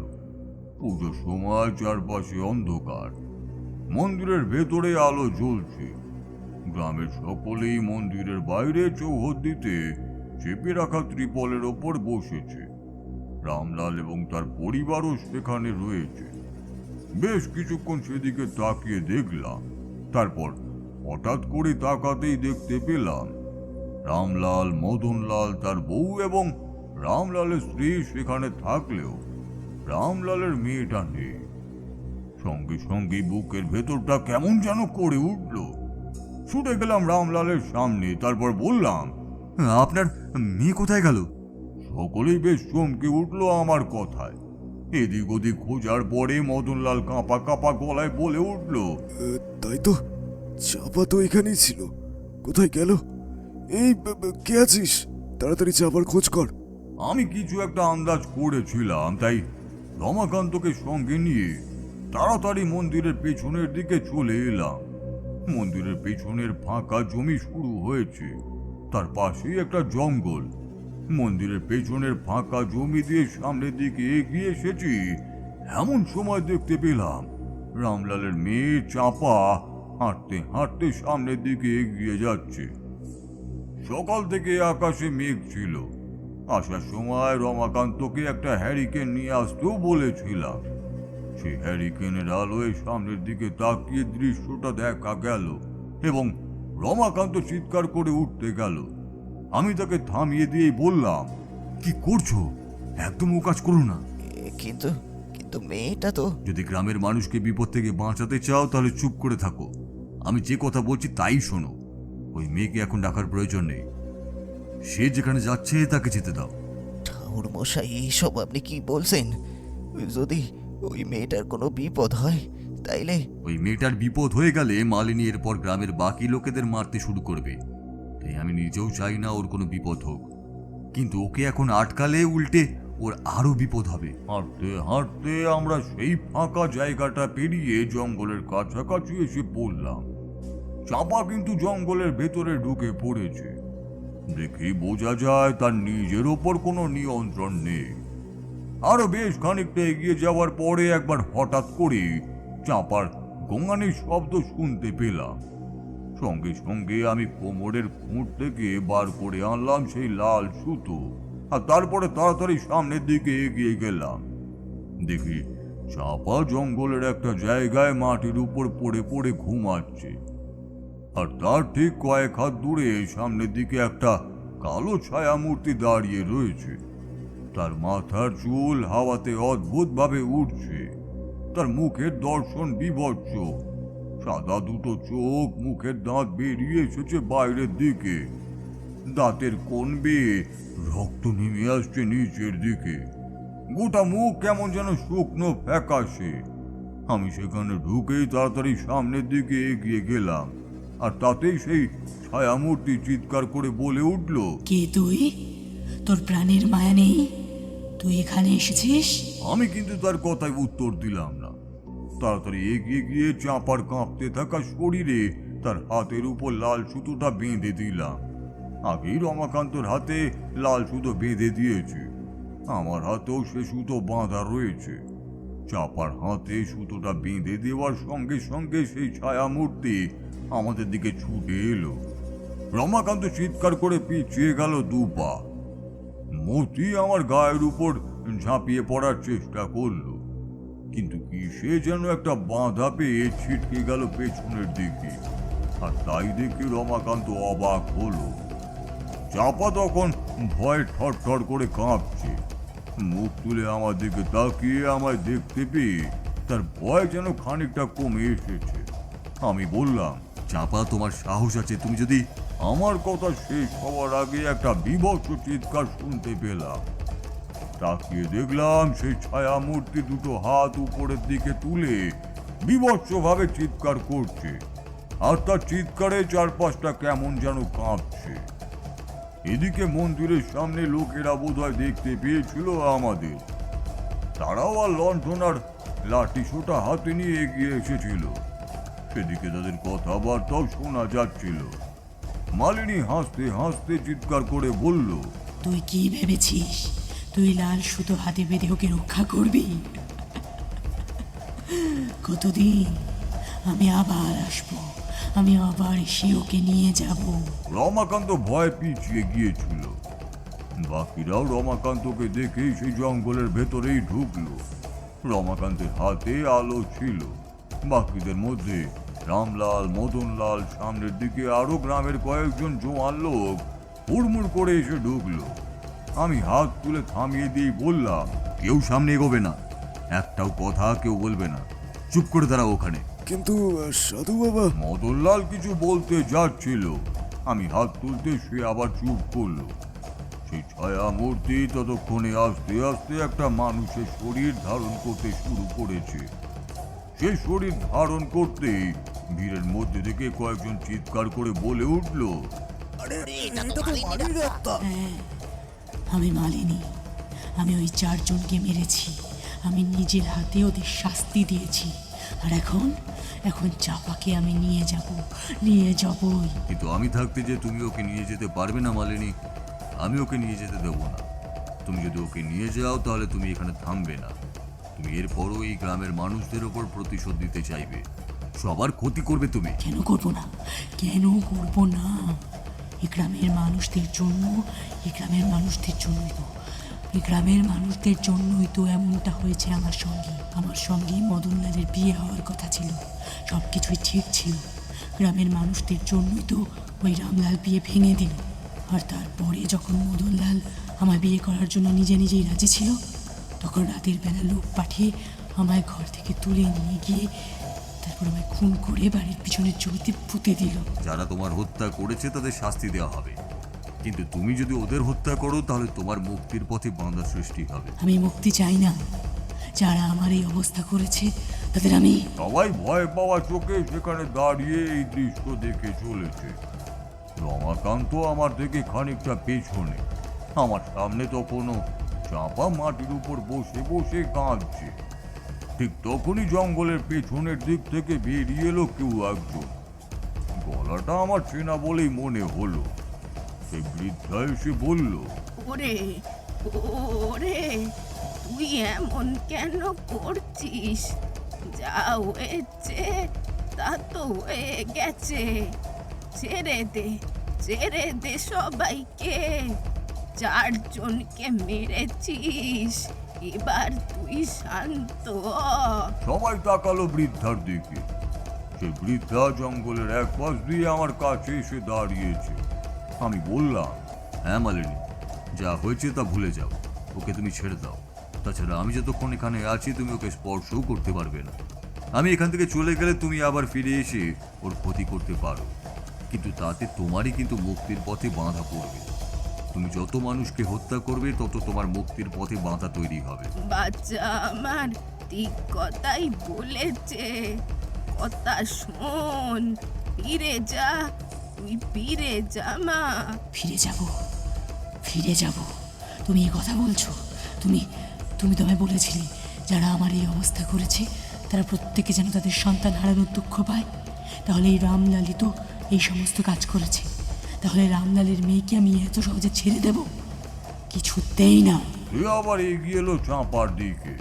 পুজোর সময় চারপাশে অন্ধকার, মন্দিরের ভেতরে আলো জ্বলছে। গ্রামের সকলেই মন্দিরের বাইরে চৌহদ্দিতে চেপে রাখা ত্রিপলের ওপর বসেছে। রামলাল এবং তার পরিবারও সেখানে রয়েছে। বেশ কিছুক্ষণ সেদিকে তাকিয়ে দেখলাম, তারপর হঠাৎ করে তাকাতেই দেখতে পেলাম রামলাল, মদনলাল, তার বউ এবং রামলালের স্ত্রী সেখানে থাকলেও রামলালের মেয়েটা নেই। সঙ্গে সঙ্গে বুকের ভেতরটা কেমন যেন করে উঠল। ছুটে গেলাম রামলালের সামনে, তারপর বললাম, আপনার মেয়ে কোথায় গেল? সকলেই বেশ চমকে উঠলো আমার কথায়। এদিক ওদিক খোঁজার পরে মদনলাল কাঁপা কাঁপা গলায় বলে উঠল, তাই তো, চাপা তো এখানেই ছিল, কোথায় গেল? এই কে আছিস? তাড়াতাড়ি চাপার খোঁজ কর। আমি কিছু একটা আন্দাজ করেছিলাম, তাই রমাকান্তকে সঙ্গে নিয়ে তাড়াতাড়ি মন্দিরের পেছনের দিকে চলে এলাম। মন্দিরের পেছনের ফাঁকা জমি শুরু হয়েছে, তার পাশেই একটা জঙ্গল। মন্দিরের পেছনের ফাঁকা জমি দিয়ে সামনের দিকে এগিয়ে এসেছি, এমন সময় দেখতে পেলাম রামলালের মেয়ে চাপা হাঁটতে হাঁটতে সামনের দিকে এগিয়ে যাচ্ছে। সকাল থেকে আকাশে মেঘ ছিল। আসার সময় রমাকান্তকে একটা হ্যারিকেন নিয়ে আসতেও বলেছিলাম। সেই হ্যারিকেনের আলোয় সামনের দিকে তাকিয়ে দৃশ্যটা দেখা গেল এবং রমাকান্ত চিৎকার করে উঠতে গেল। আমি তাকে থামিয়ে দিয়েই বললাম, কি করছো? একদম ও কাজ করো না। কিন্তু কিন্তু মেয়েটা তো। যদি গ্রামের মানুষকে বিপদ থেকে বাঁচাতে চাও তাহলে চুপ করে থাকো। আমি যে কথা বলছি তাই শোনো। ওই মেয়েকে এখন ডাকার প্রয়োজন নেই। সে যেখানে যাচ্ছে তাকে যেতে দাও। ঠাকুর মশাই, এইসব আপনি কি বলছেন? যদি ওই মেয়েটার কোনো বিপদ হয় তাইলে? ওই মেয়েটার বিপদ হয়ে গেলে মালিনী এরপর গ্রামের বাকি লোকেদের মারতে শুরু করবে। তাই আমি নিজেও চাই না ওর কোনো বিপদ হোক, কিন্তু ওকে এখন আটকালে উল্টে ওর আরো বিপদ হবে। হাঁটতে হাঁটতে আমরা সেই ফাঁকা জায়গাটা পেরিয়ে জঙ্গলের কাছাকাছি এসে পড়লাম। চাপা কিন্তু জঙ্গলের ভেতরে ঢুকে পড়েছে। দেখেই বোঝা যায় তার নিজের ওপর কোনো নিয়ন্ত্রণ নেই। আরো বেশ খানিকটা এগিয়ে যাওয়ার পরে একবার হঠাৎ করে চাপার গোঙানির শব্দ শুনতে পেলাম। সঙ্গে সঙ্গে আমি কোমরের খুঁট থেকে বার করে আনলাম সেই লাল সুতো, আর তারপরে তাড়াতাড়ি সামনের দিকে এগিয়ে গেলাম। দেখি চাপা জঙ্গলের একটা জায়গায় মাটির উপর পড়ে পড়ে ঘুমাচ্ছে, আর তার ঠিক কয়েক হাত দূরে সামনের দিকে একটা কালো ছায়া মূর্তি দাঁড়িয়ে রয়েছে। তার মাথার চুল হাওয়াতে অদ্ভুতভাবে উঠছে। তার মুখের দর্শন বিভৎস, সাদা দুটো চোখ, মুখের দাঁত বেরিয়ে এসেছে বাইরের দিকে, দাঁতের কোণ বেয়ে রক্ত নেমে আসছে নিচের দিকে। গোটা মুখ কেমন যেন শুকনো ফ্যাকাশে। আমি সেখানে ঢুকেই তাড়াতাড়ি সামনের দিকে এগিয়ে গেলাম, আর তাতেই সেই ছায়ামূর্তি চিৎকার করে বলে উঠল, কে তুই? তোর প্রাণের মায়া নেই? তুই এখানে এসেছিস? আমি কিন্তু তার কথায় উত্তর দিলাম না। তাড়াতাড়ি এগিয়ে গিয়ে চাপার কাঁপতে থাকা শরীরে তার হাতের উপর লাল সুতোটা বেঁধে দিলাম। আগেই রমাকান্তর হাতে লাল সুতো বেঁধে দিয়েছে, আমার হাতেও সে সুতো বাঁধা রয়েছে। চাপার হাতে সুতোটা বেঁধে দেওয়ার সঙ্গে সঙ্গে সেই ছায়ামূর্তি আমাদের দিকে ছুটে এলো। রমাকান্ত চিৎকার করে পিছিয়ে গেল 2 পা। মূর্তি আমার গায়ের উপর ঝাঁপিয়ে পড়ার চেষ্টা করলো, কিন্তু কিসে যেন একটা বাধা পেয়ে ছিটকে গেল পেছনের দিকে, আর তাই দেখে রমাকান্ত অবাক হলো। চাপা তখন ভয়ে থরথর করে কাঁপছে। মুখ তুলে আমার দিকে তাকিয়ে আমায় দেখতে পেয়ে তার ভয় যেন খানিকটা কমে এসেছে। আমি বললাম, চাপা, তোমার সাহস আছে। তুমি যদি... আমার কথা শেষ হওয়ার আগে একটা বিভৎস চিৎকার শুনতে পেলাম। তাকিয়ে দেখলাম সেই ছায়া মূর্তি দুটো হাত উপরের দিকে তুলে বিভৎসভাবে চিৎকার করছে, আর তার চিৎকারে চারপাশটা কেমন যেন কাঁপছে। এদিকে মন্দিরের সামনে লোকেরা বোধহয় দেখতে পেয়েছিল আমাদের। তারাও আর লণ্ঠন আর লাঠি সোটা হাতে নিয়ে এগিয়ে এসেছিল। সেদিকে তাদের কথাবার্তাও শোনা যাচ্ছিল। মালিনী হাসতে হাসতে চিৎকার করে বলল, তুই কি ভেবেছিস তুই লাল সুতো হাতে বেঁধে ওকে রক্ষা করবি? কতদিন? আমি আবার আসবো, আমি আবার এসে ওকে নিয়ে যাব। রমাকান্ত ভয় পিছিয়ে গিয়েছিল। বাকিরাও রমাকান্তকে দেখে সেই জঙ্গলের ভেতরেই ঢুকলো। রমাকান্তের হাতে আলো ছিল। বাকিদের মধ্যে রামলাল, মদনলাল, সামনের দিকে আরো গ্রামের কয়েকজন জোয়ান লোক হুড়মুড় করে এসে ঢুকলো। আমি হাত তুলে থামিয়ে দিয়ে বললাম, কেউ সামনে এগোবে না, একটাও কথা কেউ বলবে না, চুপ করে দাঁড়াও ওখানে। কিন্তু সাধু বাবা। মদনলাল কিছু বলতে যাচ্ছিল, আমি হাত তুলতে সে আবার চুপ করলো। সেই ছায়া মূর্তি ততক্ষণে আস্তে আস্তে একটা মানুষের শরীর ধারণ করতে শুরু করেছে। সে শরীর ধারণ করতেই ভিড়ের মধ্যে থেকে কয়েকজন চিৎকার করে বলে উঠলো, হ্যাঁ, আমি মালিনী। আমি ওই 4 জনকে মেরেছি। আমি নিজের হাতে ওদের শাস্তি দিয়েছি। আর এখন চাপাকে আমি নিয়ে যাবই। কিন্তু আমি থাকতে যে তুমি ওকে নিয়ে যেতে পারবে না মালিনী, আমি ওকে নিয়ে যেতে দেবো না। তুমি যদি ওকে নিয়ে যাও তাহলে তুমি এখানে থামবে না, তুমি এরপরও এই গ্রামের মানুষদের ওপর প্রতিশোধ দিতে চাইবে, সবার ক্ষতি করবে তুমি। কেন করব না? এই গ্রামের মানুষদের জন্যই তো এমনটা হয়েছে আমার সঙ্গে মদনলালের বিয়ে হওয়ার কথা ছিল। সব কিছুই ঠিক ছিল। গ্রামের মানুষদের জন্যই তো ওই রামলাল বিয়ে ভেঙে দিল। আর তারপরে যখন মদনলাল আমায় বিয়ে করার জন্য নিজেই রাজি ছিল, তখন রাতের বেলা লোক পাঠিয়ে আমায় ঘর থেকে তুলে নিয়ে গিয়ে তারপর আমায় খুন করে বাড়ির পিছনের জমিতে পুঁতে দিল। যারা তোমার হত্যা করেছে তাদের শাস্তি দেওয়া হবে, কিন্তু তুমি যদি ওদের হত্যা করো তাহলে তোমার মুক্তির পথে বাধা সৃষ্টি হবে। আমি মুক্তি চাই না। যারা আমার এই অবস্থা করেছে তাদের আমি। সবাই ভয় পাওয়া চোখে সেখানে দাঁড়িয়ে এই দৃশ্য দেখে চলেছে। রমাকান্ত আমার থেকে খানিকটা পেছনে, আমার সামনে তখনও চাপা মাটির উপর বসে বসে কাঁদছে। ঠিক তখনই জঙ্গলের পেছনের দিক থেকে বেরিয়ে এলো কেউ একজন। গলাটা আমার চেনা বলেই মনে হলো। সেই বৃদ্ধা এসে বলল, ওরে তুই এমন কেন করছিস? যা হয়েছে তা তো হয়ে গেছে। ছেড়ে দে সবাইকে। 4 জনকে মেরেছিস, এবার তুই শান্ত হ। সবাই তাকালো বৃদ্ধার দিকে। সে বৃদ্ধা জঙ্গলের এক পাশ দিয়ে আমার কাছে এসে দাঁড়িয়েছে। আমি বললাম, হ্যাঁ মালিনী, যা হয়েছে তা ভুলে যাও, ওকে তুমি ছেড়ে দাও। তাছাড়া আমি যতক্ষণ এখানে আছি তুমি ওকে স্পর্শও করতে পারবে না। আমি এখান থেকে চলে গেলে তুমি আবার ফিরে এসে ওর ক্ষতি করতে পারো, কিন্তু তাতে তোমারই কিন্তু মুক্তির পথে বাধা পড়বে। তুমি যত মানুষকে হত্যা করবে তত তোমার মুক্তির পথে বাধা তৈরি হবে। বাচ্চা আমার ঠিক কথাই বলেছে। কথা শোন, ফিরে যা, তুই ফিরে যা মা। ফিরে যাব? তুমি এই কথা বলছো? তুমি তোমায় বলেছিলে যারা আমার এই অবস্থা করেছে তারা প্রত্যেকে যেন তাদের সন্তান হারানোর দুঃখ পায়। তাহলে এই রামলালই তো এই সমস্ত কাজ করেছে। তাহলে রামলালের মেয়েকে আমি এত সহজে ছেড়ে দেব? কিছুতেই না। সে আবার এগিয়ে এলো চাঁপার দিকে,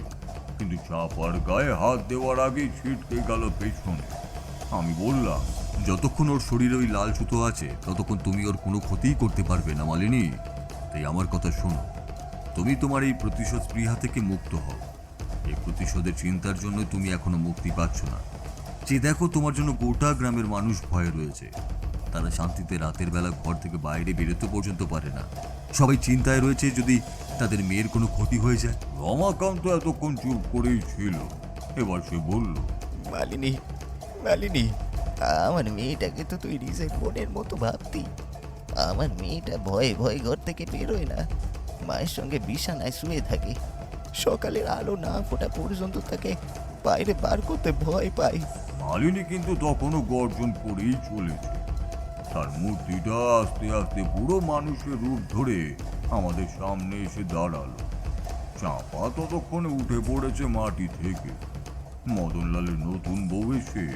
কিন্তু চাঁপার গায়ে হাত দেওয়ার আগেই ছিটকে গেল পেছনে। আমি বললাম, যতক্ষণ ওর শরীরে ওই লাল সুতো আছে ততক্ষণ তুমি ওর কোনো ক্ষতিই করতে পারবে না মালিনী। তাই আমার কথা শোনো, তুমি তোমার এই প্রতিশোধ স্পৃহা থেকে মুক্ত হও। এই প্রতিশোধের চিন্তার জন্য তুমি এখনো মুক্তি পাচ্ছ না। যে দেখো, তোমার জন্য গোটা গ্রামের মানুষ ভয়ে রয়েছে। তারা শান্তিতে রাতের বেলা ঘর থেকে বাইরে বেরোতে পর্যন্ত পারে না। সবাই চিন্তায় রয়েছে যদি তাদের মেয়ের কোনো ক্ষতি হয়ে যায়। রমাকান্ত এতক্ষণ চুপ করেই ছিল। এবার সে বলল, মালিনী, আমার মেয়েটাকে তো তুই নিজের বোনের মতো ভাবতি। আমার মেয়েটা ভয়ে ঘর থেকে বেরোয় না, মায়ের সঙ্গে বিছানায় শুয়ে থাকে। সকালের আলো না ফোটা পর্যন্ত তাকে বাইরে বার করতে ভয় পাই। মালিনী কিন্তু তখনও গর্জন করেই চলেছে। তার মূর্তিটা আস্তে আস্তে পুরো মানুষের রূপ ধরে আমাদের সামনে এসে দাঁড়ালো। চাঁপা ততক্ষণে উঠে পড়েছে মাটি থেকে। মদনলালের নতুন বউ এসে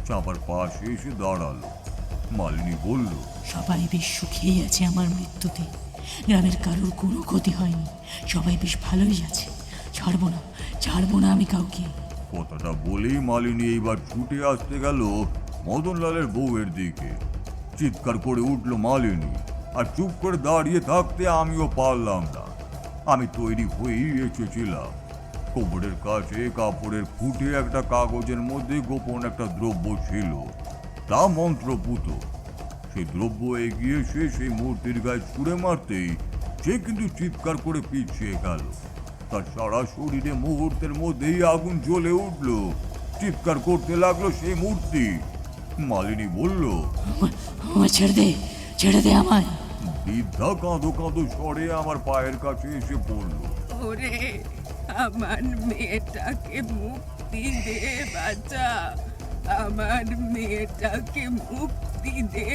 চাঁপার পাশে এসে দাঁড়ালো। মালিনী বলল, সবাই বেশ সুখেই আছে আমার মৃত্যুতে। গ্রামের কারোর কোনো ক্ষতি হয়নি, সবাই বেশ ভালোই আছে। ছাড়বো না আমি কাউকে। কথাটা বলেই মালিনী এইবার ছুটে আসতে গেল মদনলালের বউয়ের দিকে। চিৎকার করে উঠল মালিনী, আর চুপ করে দাঁড়িয়ে থাকতে আমিও পারলাম না। আমি তৈরি হয়েই এসেছিলাম। কোমরের কাছে কাপড়ের ফুটে একটা কাগজের মধ্যে গোপন একটা দ্রব্য ছিল, তা মন্ত্রপুত। সেই দ্রব্য এগিয়ে এসে সেই মূর্তির গায়ে ছুঁড়ে মারতেই সে কিন্তু চিৎকার করে পিছিয়ে গেল। তার সারা শরীরে মুহূর্তের মধ্যেই আগুন জ্বলে উঠল। চিৎকার করতে লাগলো সেই মূর্তি। মালিনী বলল, আমায় ছেড়ে দে আমায়। বৃদ্ধা কাঁদো কাঁদো স্বরে আমার পায়ের কাছে এসে পড়ল। ওরে, আমার মেয়েটাকে মুক্তি দে বাচ্চা, আমার মেয়েটাকে মুক্তি দে।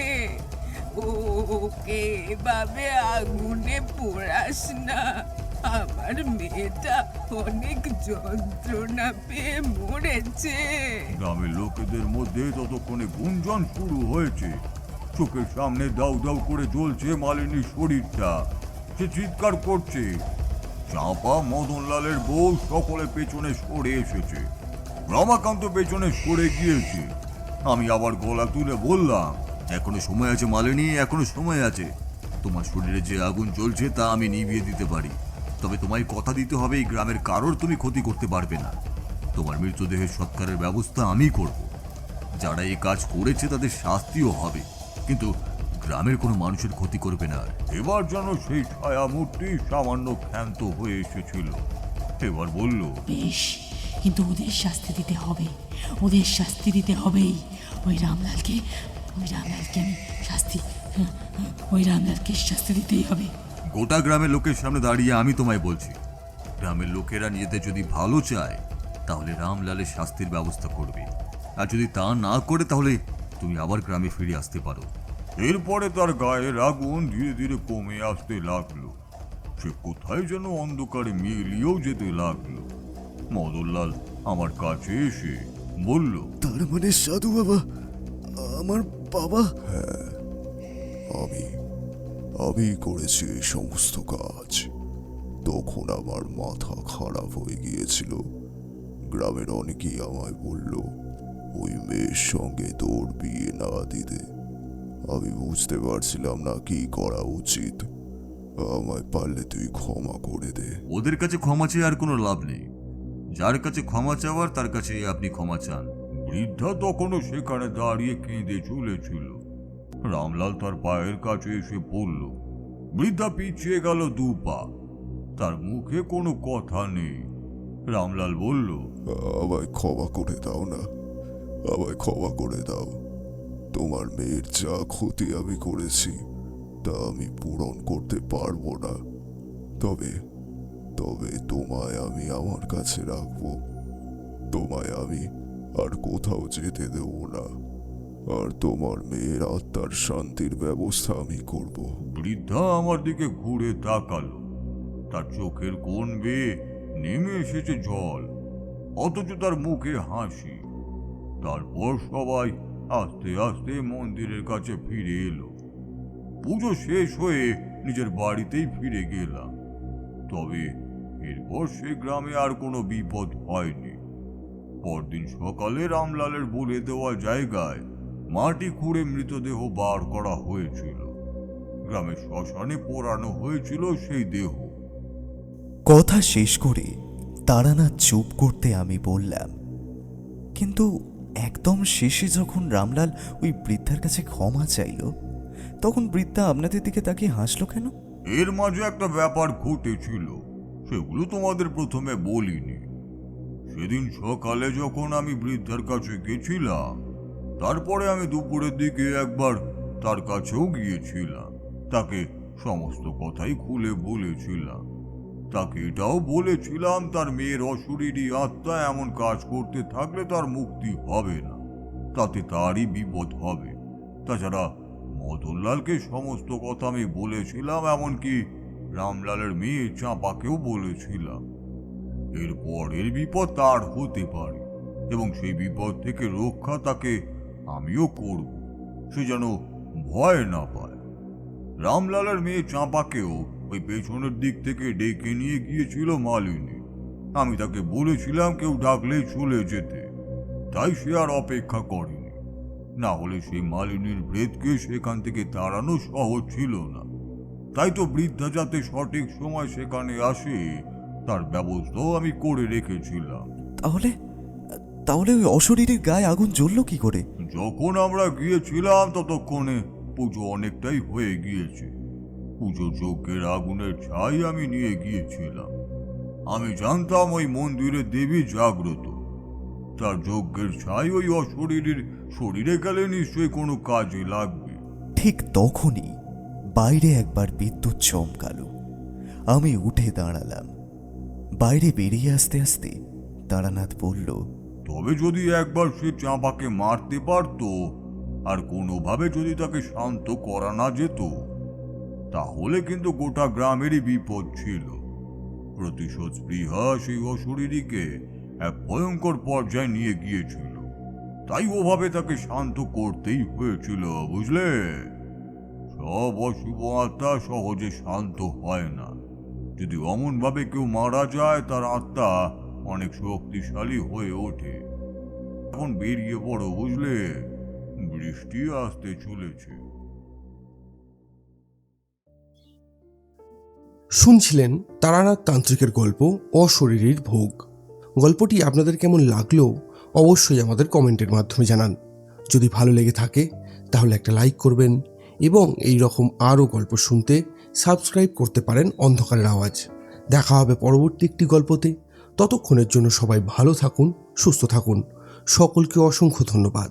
ওকে এভাবে আগুনে পোড়াস না, আমার মেয়েটা অনেক যন্ত্রণা পেয়ে মরেছে। গ্রামের লোকেদের মধ্যে ততক্ষণে গুঞ্জন শুরু হয়েছে। চোখের সামনে দাউ দাউ করে জ্বলছে মালিনীর শরীরটা। সে চিৎকার করছে। চাঁপা, মদনলালের বউ সকলে পেছনে সরে এসেছে। রমাকান্ত পেছনে সরে গিয়েছে। আমি আবার গলা তুলে বললাম, এখনো সময় আছে মালিনী, এখনো সময় আছে। তোমার শরীরে যে আগুন জ্বলছে তা আমি নিভিয়ে দিতে পারি, তবে তোমায় কথা দিতে হবে এই গ্রামের কারোর তুমি ক্ষতি করতে পারবে না। তোমার মৃতদেহের সৎকারের ব্যবস্থা আমি করব। যারা এই কাজ করেছে তাদের শাস্তিও হবে, কিন্তু গ্রামের কোনো মানুষের ক্ষতি করবে না। এবার যেন সেই ছায়া মূর্তি সামান্য ক্ষান্ত হয়ে এসেছিল। এবার বলল, বেশ, কিন্তু ওদের শাস্তি দিতে হবে, ওদের শাস্তি দিতে হবেই। ওই রামলালকে আমি শাস্তি দিতেই হবে। গোটা গ্রামের লোকের সামনে দাঁড়িয়ে আমি তোমায় বলছি, গ্রামের লোকেরা নিজেদের যদি ভালো চায় তাহলে রামলালের শাস্তির ব্যবস্থা করবে, আর যদি তা না করে তাহলে তুমি আবার গ্রামে ফিরে আসতে পারো। এরপরে তার গায়ের আগুন ধীরে ধীরে কমে আসতে লাগলো। সে কোথায় যেন অন্ধকারে মিলিয়েও যেতে লাগলো। মদনলাল আমার কাছে এসে বলল, তার মানে সাধু বাবা আমার বাবা? আমি করেছি এই সমস্ত কাজ। তখন আমার মাথা খারাপ হয়ে গিয়েছিল। গ্রামের অনেকেই আমায় বলল ওই মেয়ের সঙ্গে তোর বিয়ে না দিতে। আমি বুঝতে পারছিলাম না কি করা উচিত। আমায় পারলে তুই ক্ষমা করে দে। ওদের কাছে ক্ষমা চেয়ে আর কোনো লাভ নেই। যার কাছে ক্ষমা চাওয়ার তার কাছে আপনি ক্ষমা চান। বৃদ্ধা তখনও সেখানে দাঁড়িয়ে কেঁদে চলেছিল। রামলাল তার পায়ের কাছে এসে পড়ল। বৃদ্ধা পিছিয়ে গেল 2 পা। তার মুখে কোনো কথা নেই। রামলাল বলল, আমায় ক্ষমা করে দাও না, আমায় ক্ষমা করে দাও। তোমার মেয়ের যা ক্ষতি আমি করেছি তা আমি পূরণ করতে পারবো না, তবে তোমায় আমি আমার কাছে রাখবো। তোমায় আমি আর কোথাও যেতে দেব না, আর তোমার মেয়ের আত্মার শান্তির ব্যবস্থা আমি করব। বৃদ্ধা আমার দিকে ঘুরে তাকালো। তার চোখের কোণ বেয়ে নেমে এসেছে জল, অথচ তার মুখে হাসি। তারপর সবাই আস্তে আস্তে মন্দিরের কাছে ফিরে এলো। পুজো শেষ হয়ে নিজের বাড়িতেই ফিরে গেলাম। তবে এরপর সে গ্রামে আর কোনো বিপদ হয়নি। পরদিন সকালে রামলালের বলে দেওয়া জায়গায় মাটি খুঁড়ে মৃতদেহ বার করা হয়েছিল। গ্রামের শ্মশানে পোড়ানো হয়েছিল সেই দেহ। কথা শেষ করে তারানাথ চুপ করতে আমি বললাম, কিন্তু একদম শেষে যখন রামলাল ওই বৃদ্ধার কাছে ক্ষমা চাইল, তখন বৃদ্ধা আপনাদের দিকে তাকিয়ে হাসলো কেন? এর মাঝে একটা ব্যাপার ঘটেছিল, সেগুলো তোমাদের প্রথমে বলিনি। সেদিন সকালে যখন আমি বৃদ্ধার কাছে গেছিলাম, তারপরে আমি দুপুরের দিকে একবার তার কাছেও গিয়েছিলাম। তাকে সমস্ত কথাই খুলে বলেছিলাম। তাকে এটাও বলেছিলাম তার মেয়ের অশরীরী আত্মা এমন কাজ করতে থাকলে তার মুক্তি হবে না, তাতে তারই বিপদ হবে। তাছাড়া মদনলালকে সমস্ত কথা আমি বলেছিলাম, এমনকি রামলালের মেয়ে চাঁপাকেও বলেছিলাম। এর বিপদ তার হতে পারে, এবং সেই বিপদ থেকে রক্ষা তাকে আমিও করব, সে যেন ভয় না পায়। রামলালের মেয়ে চাঁপাকেও ওই পেছনের দিক থেকে ডেকে নিয়ে গিয়েছিল মালিনী। আমি তাকে বলেছিলাম কেউ ডাকলেই চলে যেতে, তাই সে আর অপেক্ষা করেনি। না হলে সেই মালিনীর প্রেতকে সেখান থেকে তাড়ানো সহজ ছিল না। তাই তো বৃদ্ধা যাতে সঠিক সময় সেখানে আসে তার ব্যবস্থাও আমি করে রেখেছিলাম। তাহলে তাহলে ওই অশরীরীর গায়ে আগুন জ্বললো কি করে? যখন আমরা গিয়েছিলাম ততক্ষণে পুজো অনেকটাই হয়ে গিয়েছে। পুজো যজ্ঞের আগুনের ছাই আমি নিয়ে গিয়েছিলাম। আমি জানতাম ওই মন্দিরে দেবী জাগ্রত, তার যজ্ঞের ছাই ওই অশরীরীর শরীরে গেলে নিশ্চয়ই কোনো কাজে লাগবে। ঠিক তখনই বাইরে একবার বিদ্যুৎ চমকালো। আমি উঠে দাঁড়ালাম। বাইরে বেরিয়ে আসতে আসতে তারানাথ বলল, তবে যদি একবার সে চাঁপাকে মারতে পারতো আর কোনোভাবে যদি তাকে শান্ত করা না যেত, তাহলে কিন্তু গোটা গ্রামেরই বিপদ ছিল। প্রতিশোধ স্পৃহা সেই অশরীরীকে এক ভয়ঙ্কর পর্যায়ে নিয়ে গিয়েছিল, তাই ওভাবে তাকে শান্ত করতেই হয়েছিল, বুঝলে? সব অশুভ আত্মা সহজে শান্ত হয় না। যদি অমনভাবে কেউ মারা যায় তার আত্মা অনেক শক্তিশালী হয়ে ওঠে। এখন বেরিয়ে পড়ো, বুঝলে? বৃষ্টি আসতে চলেছে। শুনছিলেন তারানাথ তান্ত্রিকের গল্প অশরীরীর ভোগ। গল্পটি আপনাদের কেমন লাগলো অবশ্যই আমাদের কমেন্টের মাধ্যমে জানান। যদি ভালো লেগে থাকে তাহলে একটা লাইক করবেন এবং এই রকম আরও গল্প শুনতে সাবস্ক্রাইব করতে পারেন অন্ধকারের আওয়াজ। দেখা হবে পরবর্তী একটি গল্পতে। ততক্ষণের জন্য সবাই ভালো থাকুন, সুস্থ থাকুন। সকলকে অসংখ্য ধন্যবাদ।